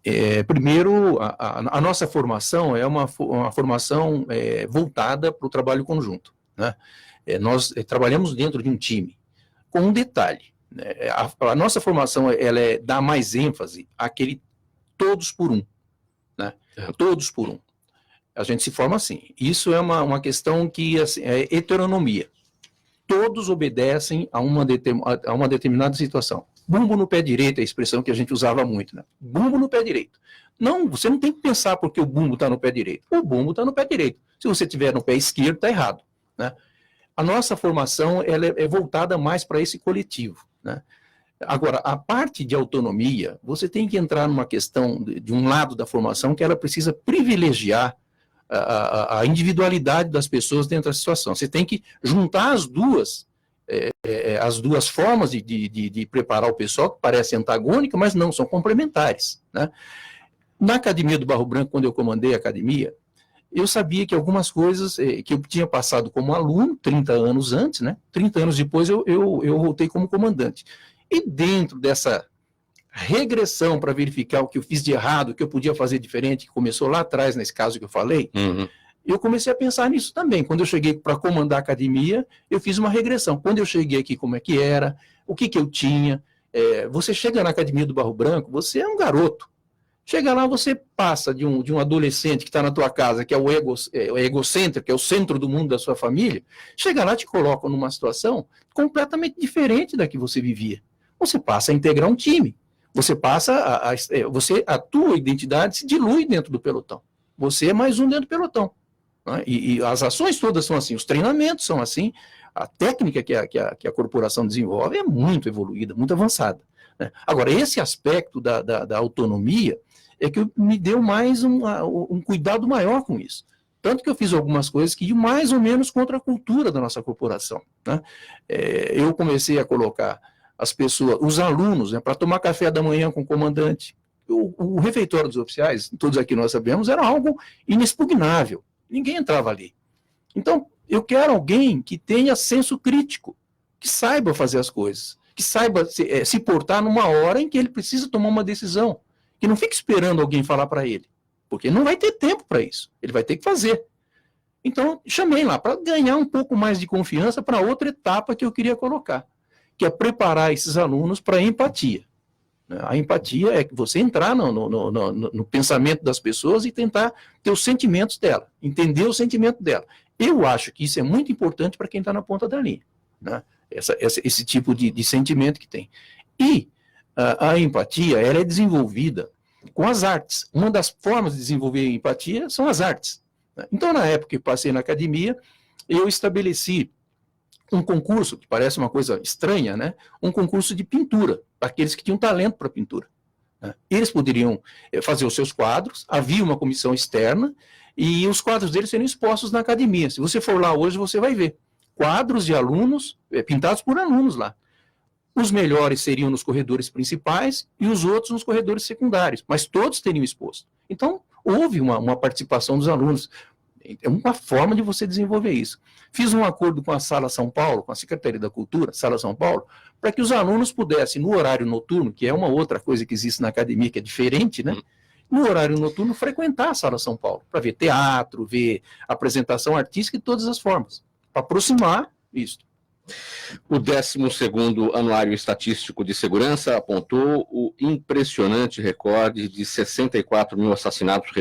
primeiro, a nossa formação é uma formação voltada para o trabalho conjunto, né? Nós trabalhamos dentro de um time, com um detalhe, né? A nossa formação ela dá mais ênfase àquele todos por um, né? Todos por um. A gente se forma assim. Isso é uma questão que assim, é heteronomia. Todos obedecem a uma determinada situação. Bumbo no pé direito é a expressão que a gente usava muito, né? Bumbo no pé direito. Não, você não tem que pensar porque o bumbo está no pé direito. O bumbo está no pé direito. Se você estiver no pé esquerdo, está errado, né? A nossa formação ela é voltada mais para esse coletivo, né? Agora, a parte de autonomia, você tem que entrar numa questão de um lado da formação que ela precisa privilegiar a individualidade das pessoas dentro da situação. Você tem que juntar as duas formas de preparar o pessoal, que parecem antagônicas, mas não, são complementares, né? Na Academia do Barro Branco, quando eu comandei a academia, eu sabia que algumas coisas que eu tinha passado como aluno, 30 anos antes, né? 30 anos depois eu voltei como comandante. E dentro dessa regressão para verificar o que eu fiz de errado, o que eu podia fazer diferente, que começou lá atrás, nesse caso que eu falei, eu comecei a pensar nisso também. Quando eu cheguei para comandar a academia, eu fiz uma regressão. Quando eu cheguei aqui, como é que era, o que eu tinha. Você chega na Academia do Barro Branco, você é um garoto. Chega lá, você passa de um adolescente que está na tua casa, que é o egocêntrico, que é o centro do mundo da sua família, chega lá, te coloca numa situação completamente diferente da que você vivia. Você passa a integrar um time. Você passa a tua identidade se dilui dentro do pelotão. Você é mais um dentro do pelotão. Né? E as ações todas são assim, os treinamentos são assim, a técnica que a corporação desenvolve é muito evoluída, muito avançada. Né? Agora, esse aspecto da autonomia é que me deu mais um cuidado maior com isso. Tanto que eu fiz algumas coisas que iam mais ou menos contra a cultura da nossa corporação. Né? Eu comecei a colocar as pessoas, os alunos, né, para tomar café da manhã com o comandante. O refeitório dos oficiais, todos aqui nós sabemos, era algo inexpugnável. Ninguém entrava ali. Então, eu quero alguém que tenha senso crítico, que saiba fazer as coisas, que saiba se portar numa hora em que ele precisa tomar uma decisão, que não fique esperando alguém falar para ele, porque não vai ter tempo para isso, ele vai ter que fazer. Então, chamei lá para ganhar um pouco mais de confiança para outra etapa que eu queria colocar, que é preparar esses alunos para a empatia. A empatia é você entrar no pensamento das pessoas e tentar ter os sentimentos dela, entender o sentimento dela. Eu acho que isso é muito importante para quem está na ponta da linha, né? Esse tipo de sentimento que tem. E a empatia, ela é desenvolvida com as artes. Uma das formas de desenvolver a empatia são as artes. Então, na época que eu passei na academia, eu estabeleci um concurso, que parece uma coisa estranha, né? Um concurso de pintura, para aqueles que tinham talento para pintura. Né? Eles poderiam fazer os seus quadros, havia uma comissão externa, e os quadros deles seriam expostos na academia. Se você for lá hoje, você vai ver quadros de alunos, pintados por alunos lá. Os melhores seriam nos corredores principais e os outros nos corredores secundários, mas todos teriam exposto. Então, houve uma participação dos alunos. É uma forma de você desenvolver isso. Fiz um acordo com a Sala São Paulo, com a Secretaria da Cultura, Sala São Paulo, para que os alunos pudessem, no horário noturno, que é uma outra coisa que existe na academia, que é diferente, né? No horário noturno, frequentar a Sala São Paulo, para ver teatro, ver apresentação artística de todas as formas, para aproximar isso. O 12º Anuário Estatístico de Segurança apontou o impressionante recorde de 64 mil assassinatos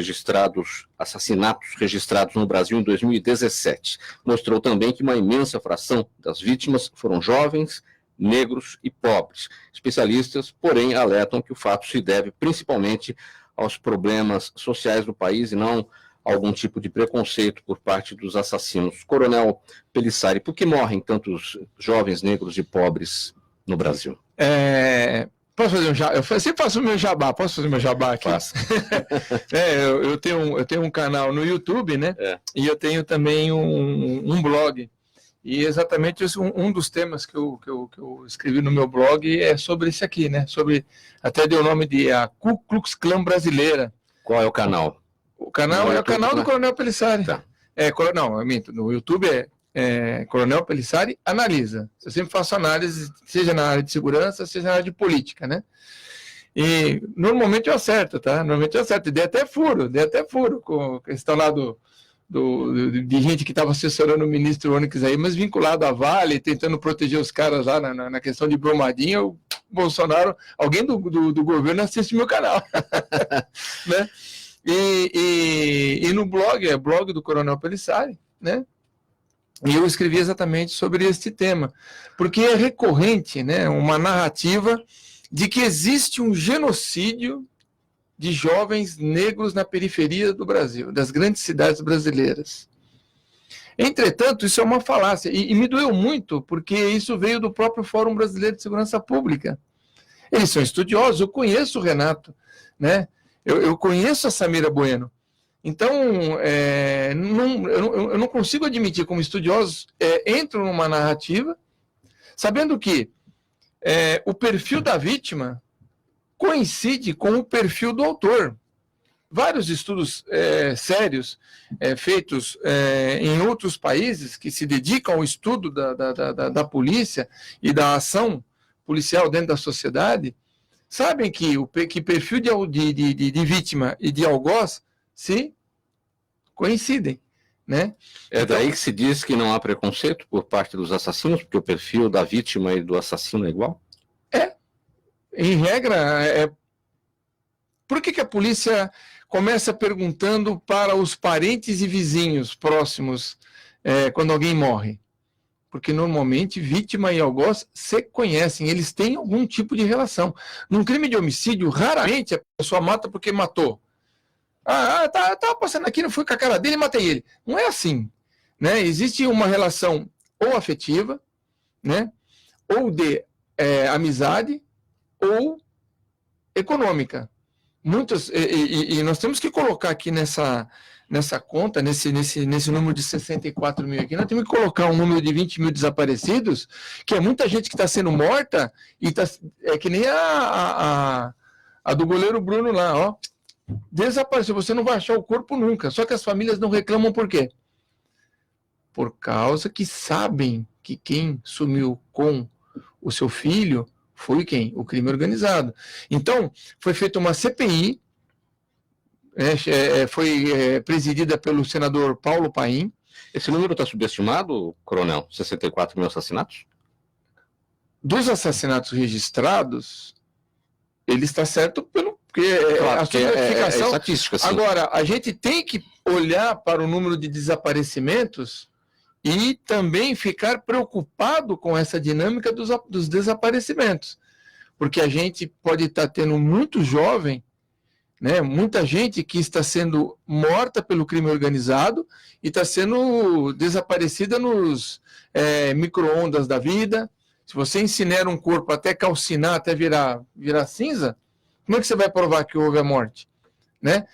registrados no Brasil em 2017. Mostrou também que uma imensa fração das vítimas foram jovens, negros e pobres. Especialistas, porém, alertam que o fato se deve principalmente aos problemas sociais do país e não algum tipo de preconceito por parte dos assassinos. Coronel Pelissari, por que morrem tantos jovens negros e pobres no Brasil? Posso fazer um jabá? Eu sempre faço o meu jabá. Posso fazer o meu jabá aqui? Eu tenho um canal no YouTube, né? E eu tenho também um blog. E exatamente um dos temas que eu escrevi no meu blog é sobre isso aqui, né? Até deu o nome de a Ku Klux Klan brasileira. Qual é o canal? O canal é o canal do Coronel Pelissari. Tá. Não, eu minto. No YouTube é Coronel Pelissari Analisa. Eu sempre faço análise, seja na área de segurança, seja na área de política, né? E normalmente eu acerto, tá? Normalmente eu acerto. Dei até furo com a questão lá de gente que estava assessorando o ministro Onyx aí, mas vinculado à Vale, tentando proteger os caras lá na questão de Brumadinho, o Bolsonaro, alguém do governo assiste meu canal. Né? E no blog, blog do Coronel Pelissari, né? E eu escrevi exatamente sobre este tema, porque é recorrente, né, uma narrativa de que existe um genocídio de jovens negros na periferia do Brasil, das grandes cidades brasileiras. Entretanto, isso é uma falácia, e me doeu muito, porque isso veio do próprio Fórum Brasileiro de Segurança Pública, Eles são estudiosos, eu conheço o Renato, né? Eu conheço a Samira Bueno. Então, eu não consigo admitir como estudiosos entram numa narrativa, sabendo que o perfil da vítima coincide com o perfil do autor. Vários estudos sérios feitos em outros países que se dedicam ao estudo da polícia e da ação policial dentro da sociedade, sabem que perfil de vítima e de algoz se coincidem, né? É daí que se diz que não há preconceito por parte dos assassinos, porque o perfil da vítima e do assassino é igual? Em regra, por que a polícia começa perguntando para os parentes e vizinhos próximos quando alguém morre? Porque normalmente vítima e algoz se conhecem, eles têm algum tipo de relação. Num crime de homicídio, raramente a pessoa mata porque matou. Tava passando aqui, não fui com a cara dele e matei ele. Não é assim, né? Existe uma relação ou afetiva, né? Ou de amizade, ou econômica. E nós temos que colocar aqui nessa conta, nesse número de 64 mil aqui, nós temos que colocar um número de 20 mil desaparecidos, que é muita gente que está sendo morta, e é que nem a do goleiro Bruno lá, ó. Desapareceu, você não vai achar o corpo nunca. Só que as famílias não reclamam por quê? Por causa que sabem que quem sumiu com o seu filho foi quem? O crime organizado. Então, foi feita uma CPI, foi presidida pelo senador Paulo Paim. Esse número está subestimado, coronel? 64 mil assassinatos? Dos assassinatos registrados, ele está certo porque claro, a sua identificação... estatística, sim. Agora, a gente tem que olhar para o número de desaparecimentos e também ficar preocupado com essa dinâmica dos desaparecimentos. Porque a gente pode estar tendo muito jovem, né, muita gente que está sendo morta pelo crime organizado e está sendo desaparecida nos micro-ondas da vida. Se você incinera um corpo até calcinar, até virar cinza, como é que você vai provar que houve a morte? Né?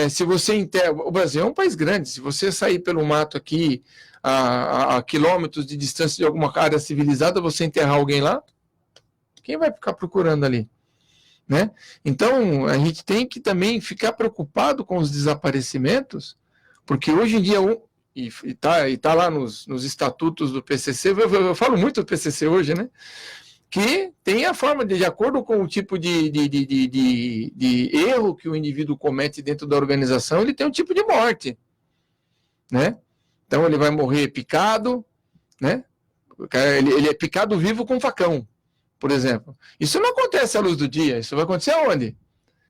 Se você enterra... O Brasil é um país grande. Se você sair pelo mato aqui a quilômetros de distância de alguma área civilizada, você enterrar alguém lá, quem vai ficar procurando ali? Né? Então, a gente tem que também ficar preocupado com os desaparecimentos, porque hoje em dia, e tá lá nos estatutos do PCC, eu falo muito do PCC hoje, né? Que tem a forma de acordo com o tipo de erro que o indivíduo comete dentro da organização, ele tem um tipo de morte, né? Então ele vai morrer picado, né? Ele é picado vivo com facão, por exemplo. Isso não acontece à luz do dia, isso vai acontecer aonde?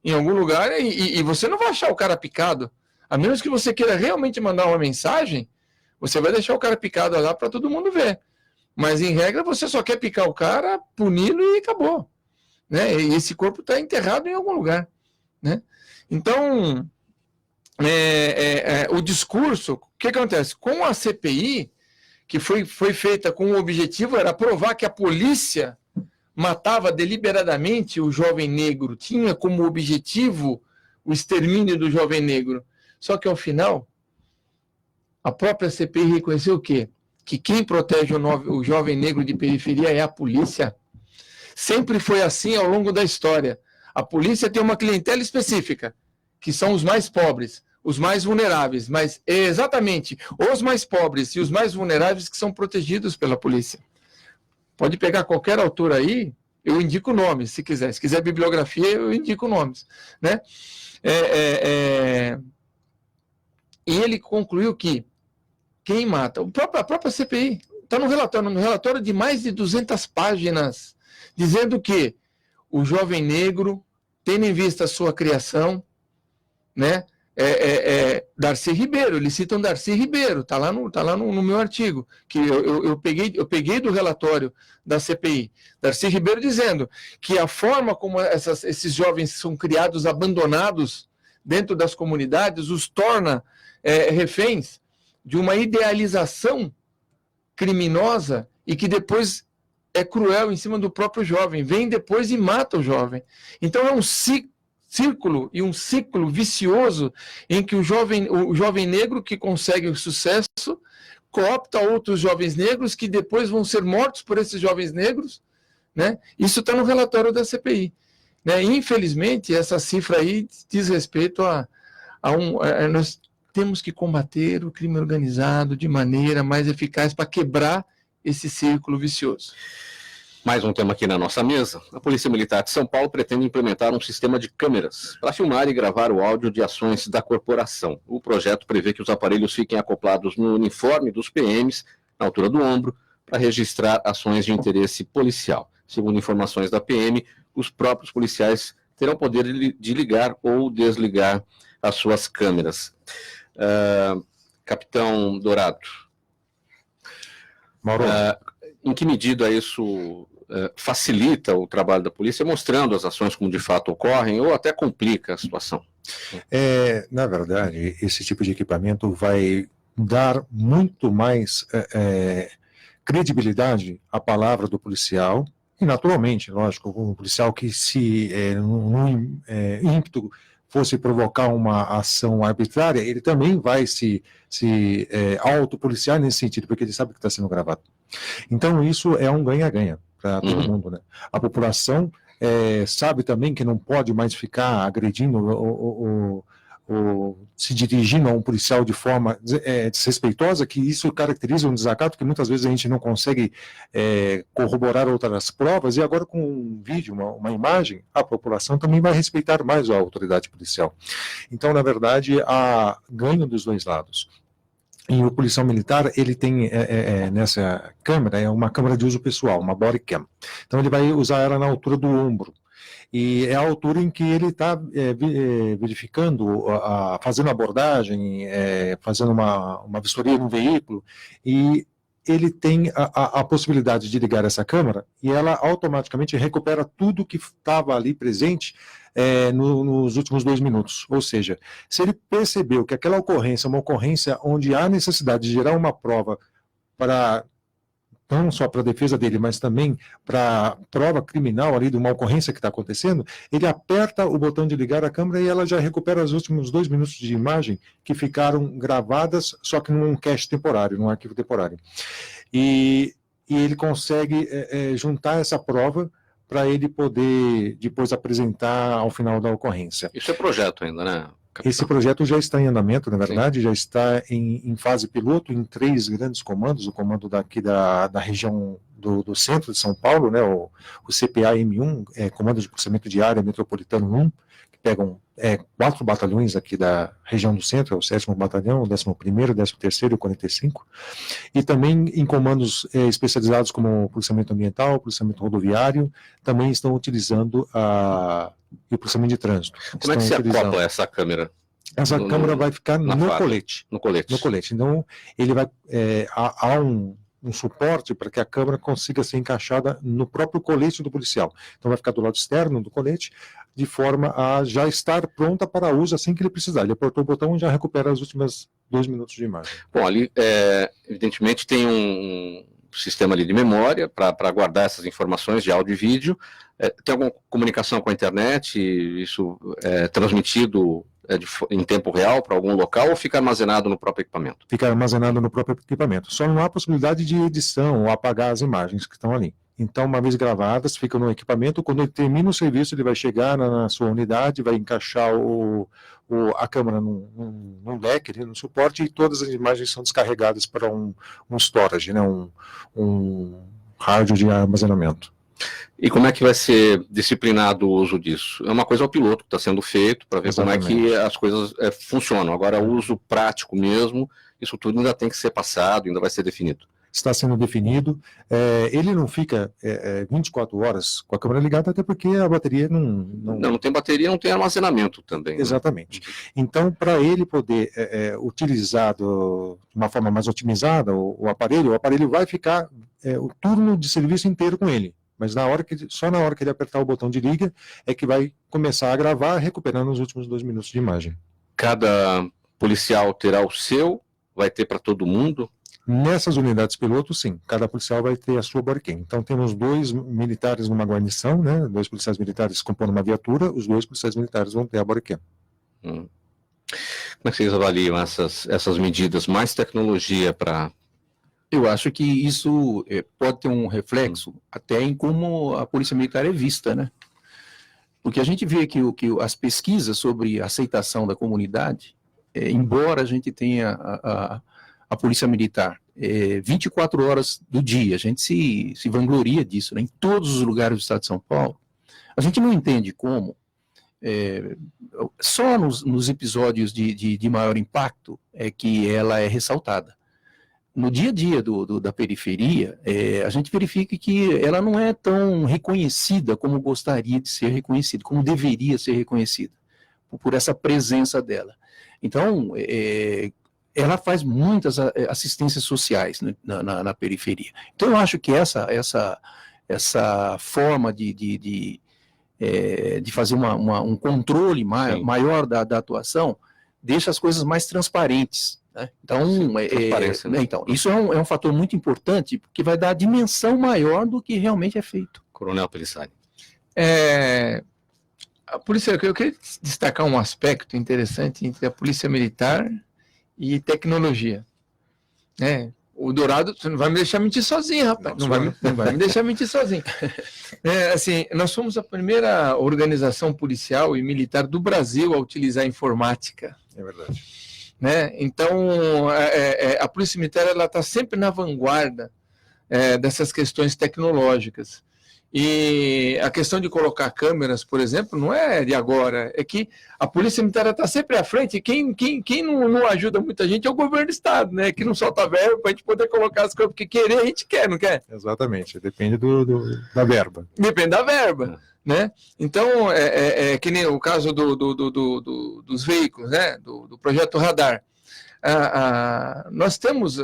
Em algum lugar, e você não vai achar o cara picado, a menos que você queira realmente mandar uma mensagem, você vai deixar o cara picado lá para todo mundo ver. Mas, em regra, você só quer picar o cara, puni-lo e acabou. Né? E esse corpo está enterrado em algum lugar. Né? Então, o discurso, o que acontece? Com a CPI, que foi feita com o objetivo, era provar que a polícia matava deliberadamente o jovem negro, tinha como objetivo o extermínio do jovem negro. Só que, ao final, a própria CPI reconheceu o quê? Que quem protege o jovem negro de periferia é a polícia. Sempre foi assim ao longo da história. A polícia tem uma clientela específica, que são os mais pobres, os mais vulneráveis, mas é exatamente os mais pobres e os mais vulneráveis que são protegidos pela polícia. Pode pegar qualquer autor aí, eu indico nomes, se quiser. Se quiser bibliografia, eu indico nomes. Né? E ele concluiu que quem mata? A própria CPI está no relatório de mais de 200 páginas, dizendo que o jovem negro, tendo em vista a sua criação, né, Darcy Ribeiro, eles citam Darcy Ribeiro, está lá no meu artigo, que eu peguei do relatório da CPI. Darcy Ribeiro dizendo que a forma como esses jovens são criados abandonados dentro das comunidades os torna reféns de uma idealização criminosa e que depois é cruel em cima do próprio jovem, vem depois e mata o jovem. Então é um círculo e um ciclo vicioso em que o jovem negro que consegue o sucesso coopta outros jovens negros que depois vão ser mortos por esses jovens negros, né? Isso está no relatório da CPI. Né? Infelizmente, essa cifra aí diz respeito nós temos que combater o crime organizado de maneira mais eficaz para quebrar esse círculo vicioso. Mais um tema aqui na nossa mesa. A Polícia Militar de São Paulo pretende implementar um sistema de câmeras para filmar e gravar o áudio de ações da corporação. O projeto prevê que os aparelhos fiquem acoplados no uniforme dos PMs, na altura do ombro, para registrar ações de interesse policial. Segundo informações da PM, os próprios policiais terão poder de ligar ou desligar as suas câmeras. Capitão Dourado, Mauro, em que medida isso facilita o trabalho da polícia, mostrando as ações como de fato ocorrem, ou até complica a situação? na verdade, esse tipo de equipamento vai dar muito mais credibilidade à palavra do policial, e naturalmente, lógico, um policial que se num ímpeto fosse provocar uma ação arbitrária, ele também vai se autopoliciar nesse sentido, porque ele sabe que está sendo gravado. Então isso é um ganha-ganha para todo mundo, né? A população sabe também que não pode mais ficar agredindo ou se dirigindo a um policial de forma desrespeitosa, que isso caracteriza um desacato que muitas vezes a gente não consegue corroborar outras provas, e agora com um vídeo, uma imagem, a população também vai respeitar mais a autoridade policial. Então, na verdade, há ganho dos dois lados. E o policial militar, ele tem nessa câmera, uma câmera de uso pessoal, uma body cam. Então ele vai usar ela na altura do ombro. E é a altura em que ele está verificando, fazendo abordagem, fazendo uma vistoria no veículo, e ele tem a possibilidade de ligar essa câmera e ela automaticamente recupera tudo que estava ali presente nos últimos 2 minutos. Ou seja, se ele percebeu que aquela ocorrência é uma ocorrência onde há necessidade de gerar uma prova para não só para a defesa dele, mas também para prova criminal ali de uma ocorrência que está acontecendo, ele aperta o botão de ligar a câmera e ela já recupera os últimos 2 minutos de imagem que ficaram gravadas, só que num cache temporário, num arquivo temporário. E ele consegue juntar essa prova para ele poder depois apresentar ao final da ocorrência. Isso é projeto ainda, né, capitão? Esse projeto já está em andamento, na verdade, já está em fase piloto em 3 grandes comandos, o comando daqui da região do centro de São Paulo, né, o CPA-M1, Comando de Policiamento de Área Metropolitano 1, que pegam 4 batalhões aqui da região do centro, o 7º Batalhão, o 11º, o 13º e o 45, e também em comandos especializados como policiamento ambiental, policiamento rodoviário, também estão utilizando o policiamento de trânsito. Como é que se acopla essa câmera? Essa câmera vai ficar no colete. No colete. No colete. Então, ele vai, há um suporte para que a câmera consiga ser encaixada no próprio colete do policial. Então vai ficar do lado externo do colete, de forma a já estar pronta para uso assim que ele precisar. Ele apertou o botão e já recupera os últimos 2 minutos de imagem. Bom, ali, evidentemente, tem um sistema ali de memória para guardar essas informações de áudio e vídeo. Tem alguma comunicação com a internet? Isso é transmitido em tempo real para algum local ou fica armazenado no próprio equipamento? Fica armazenado no próprio equipamento. Só não há possibilidade de edição ou apagar as imagens que estão ali. Então, uma vez gravadas, ficam no equipamento. Quando ele termina o serviço, ele vai chegar na sua unidade, vai encaixar a câmera num leque, no suporte, e todas as imagens são descarregadas para um storage, né, um hard de armazenamento. E como é que vai ser disciplinado o uso disso? É uma coisa ao piloto que está sendo feito para ver Exatamente. Como é que as coisas funcionam. Agora, o uso prático mesmo, isso tudo ainda tem que ser passado, ainda vai ser definido. Está sendo definido. Ele não fica 24 horas com a câmera ligada, até porque a bateria não tem bateria, não tem armazenamento também. Né? Exatamente. Então, para ele poder utilizar de uma forma mais otimizada o aparelho vai ficar o turno de serviço inteiro com ele. Mas só na hora que ele apertar o botão de liga é que vai começar a gravar, recuperando os últimos 2 minutos de imagem. Cada policial terá o seu? Vai ter para todo mundo? Nessas unidades piloto, sim, cada policial vai ter a sua bodycam. Então, temos 2 militares numa guarnição, né? 2 policiais militares compondo uma viatura, os 2 policiais militares vão ter a bodycam. Como é que vocês avaliam essas medidas? Mais tecnologia para... Eu acho que isso pode ter um reflexo até em como a Polícia Militar é vista, né? Porque a gente vê que as pesquisas sobre a aceitação da comunidade, embora a gente tenha a Polícia Militar 24 horas do dia, a gente se vangloria disso, né? Em todos os lugares do estado de São Paulo, a gente não entende como, só nos episódios de maior impacto é que ela é ressaltada. No dia a dia da periferia, a gente verifica que ela não é tão reconhecida como gostaria de ser reconhecida, como deveria ser reconhecida, por essa presença dela. Então, ela faz muitas assistências sociais na periferia. Então, eu acho que essa forma de fazer um controle maior da atuação deixa as coisas mais transparentes. Né? Então, né? Então, isso é um fator muito importante, porque vai dar a dimensão maior do que realmente é feito. Coronel Pelissari. A polícia, eu queria destacar um aspecto interessante entre a Polícia Militar e tecnologia. Né? O Dourado, você não vai me deixar mentir sozinho, rapaz. Não vai me deixar mentir sozinho. Assim, nós somos a primeira organização policial e militar do Brasil a utilizar a informática. É verdade. Né? Então, a Polícia Militar está sempre na vanguarda dessas questões tecnológicas. E a questão de colocar câmeras, por exemplo, não é de agora, é que a Polícia Militar está sempre à frente, e quem não ajuda muita gente é o governo do Estado, né? Que não solta verba para a gente poder colocar as coisas, porque querer a gente quer, não quer? Exatamente, depende da verba. Depende da verba, né? Então, que nem o caso dos veículos, né? Do projeto Radar. Nós temos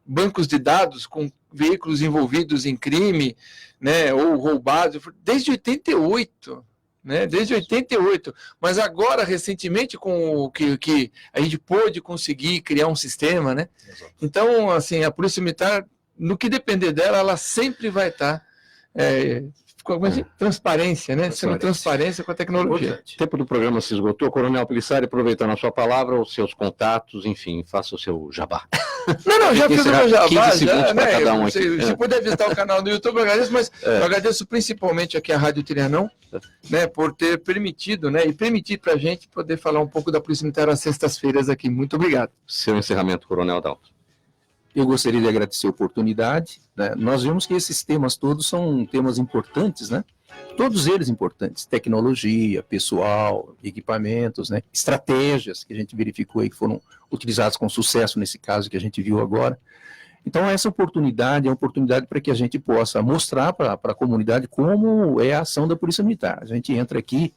bancos de dados com veículos envolvidos em crime, né, ou roubados, desde 88, né, desde 88, mas agora, recentemente, com o que a gente pôde conseguir criar um sistema, né, então, assim, a Polícia Militar, no que depender dela, ela sempre vai estar, transparência, né, sendo transparência com a tecnologia. O tempo do programa se esgotou. Coronel Pelissari, aproveitando a sua palavra, os seus contatos, enfim, faça o seu jabá. Não, já fiz o meu jabá, se puder visitar o canal do YouTube, eu agradeço, mas eu agradeço principalmente aqui a Rádio Trianon, né, por ter permitido, né, e permitir para a gente poder falar um pouco da Polícia Militar às sextas-feiras aqui. Muito obrigado. Seu encerramento, Coronel Adalto. Eu gostaria de agradecer a oportunidade, né? Nós vemos que esses temas todos são temas importantes, né? Todos eles importantes, tecnologia, pessoal, equipamentos, né? Estratégias que a gente verificou aí que foram utilizadas com sucesso nesse caso que a gente viu agora. Então essa oportunidade é uma oportunidade para que a gente possa mostrar para a comunidade como é a ação da Polícia Militar. A gente entra aqui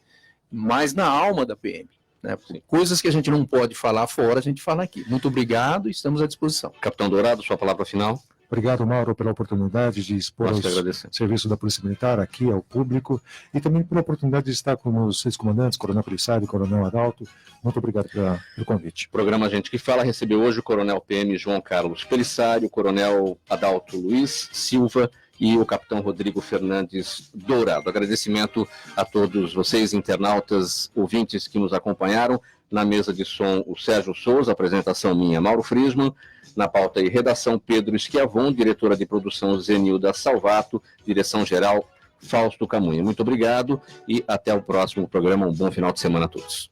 mais na alma da PM. Né? Coisas que a gente não pode falar fora, a gente fala aqui. Muito obrigado, estamos à disposição. Capitão Dourado, sua palavra final. Obrigado, Mauro, pela oportunidade de expor os serviços da Polícia Militar aqui ao público e também pela oportunidade de estar com os 6 comandantes, Coronel Pelissari e Coronel Adalto. Muito obrigado pelo convite. O programa Gente que Fala recebeu hoje o Coronel PM João Carlos Pelissari, o Coronel Adalto Luiz Silva e o Capitão Rodrigo Fernandes Dourado. Agradecimento a todos vocês, internautas, ouvintes que nos acompanharam. Na mesa de som, o Sérgio Souza, apresentação minha, Mauro Friesman. Na pauta e redação, Pedro Schiavon, diretora de produção, Zenilda Salvato, direção-geral, Fausto Camunha. Muito obrigado e até o próximo programa. Um bom final de semana a todos.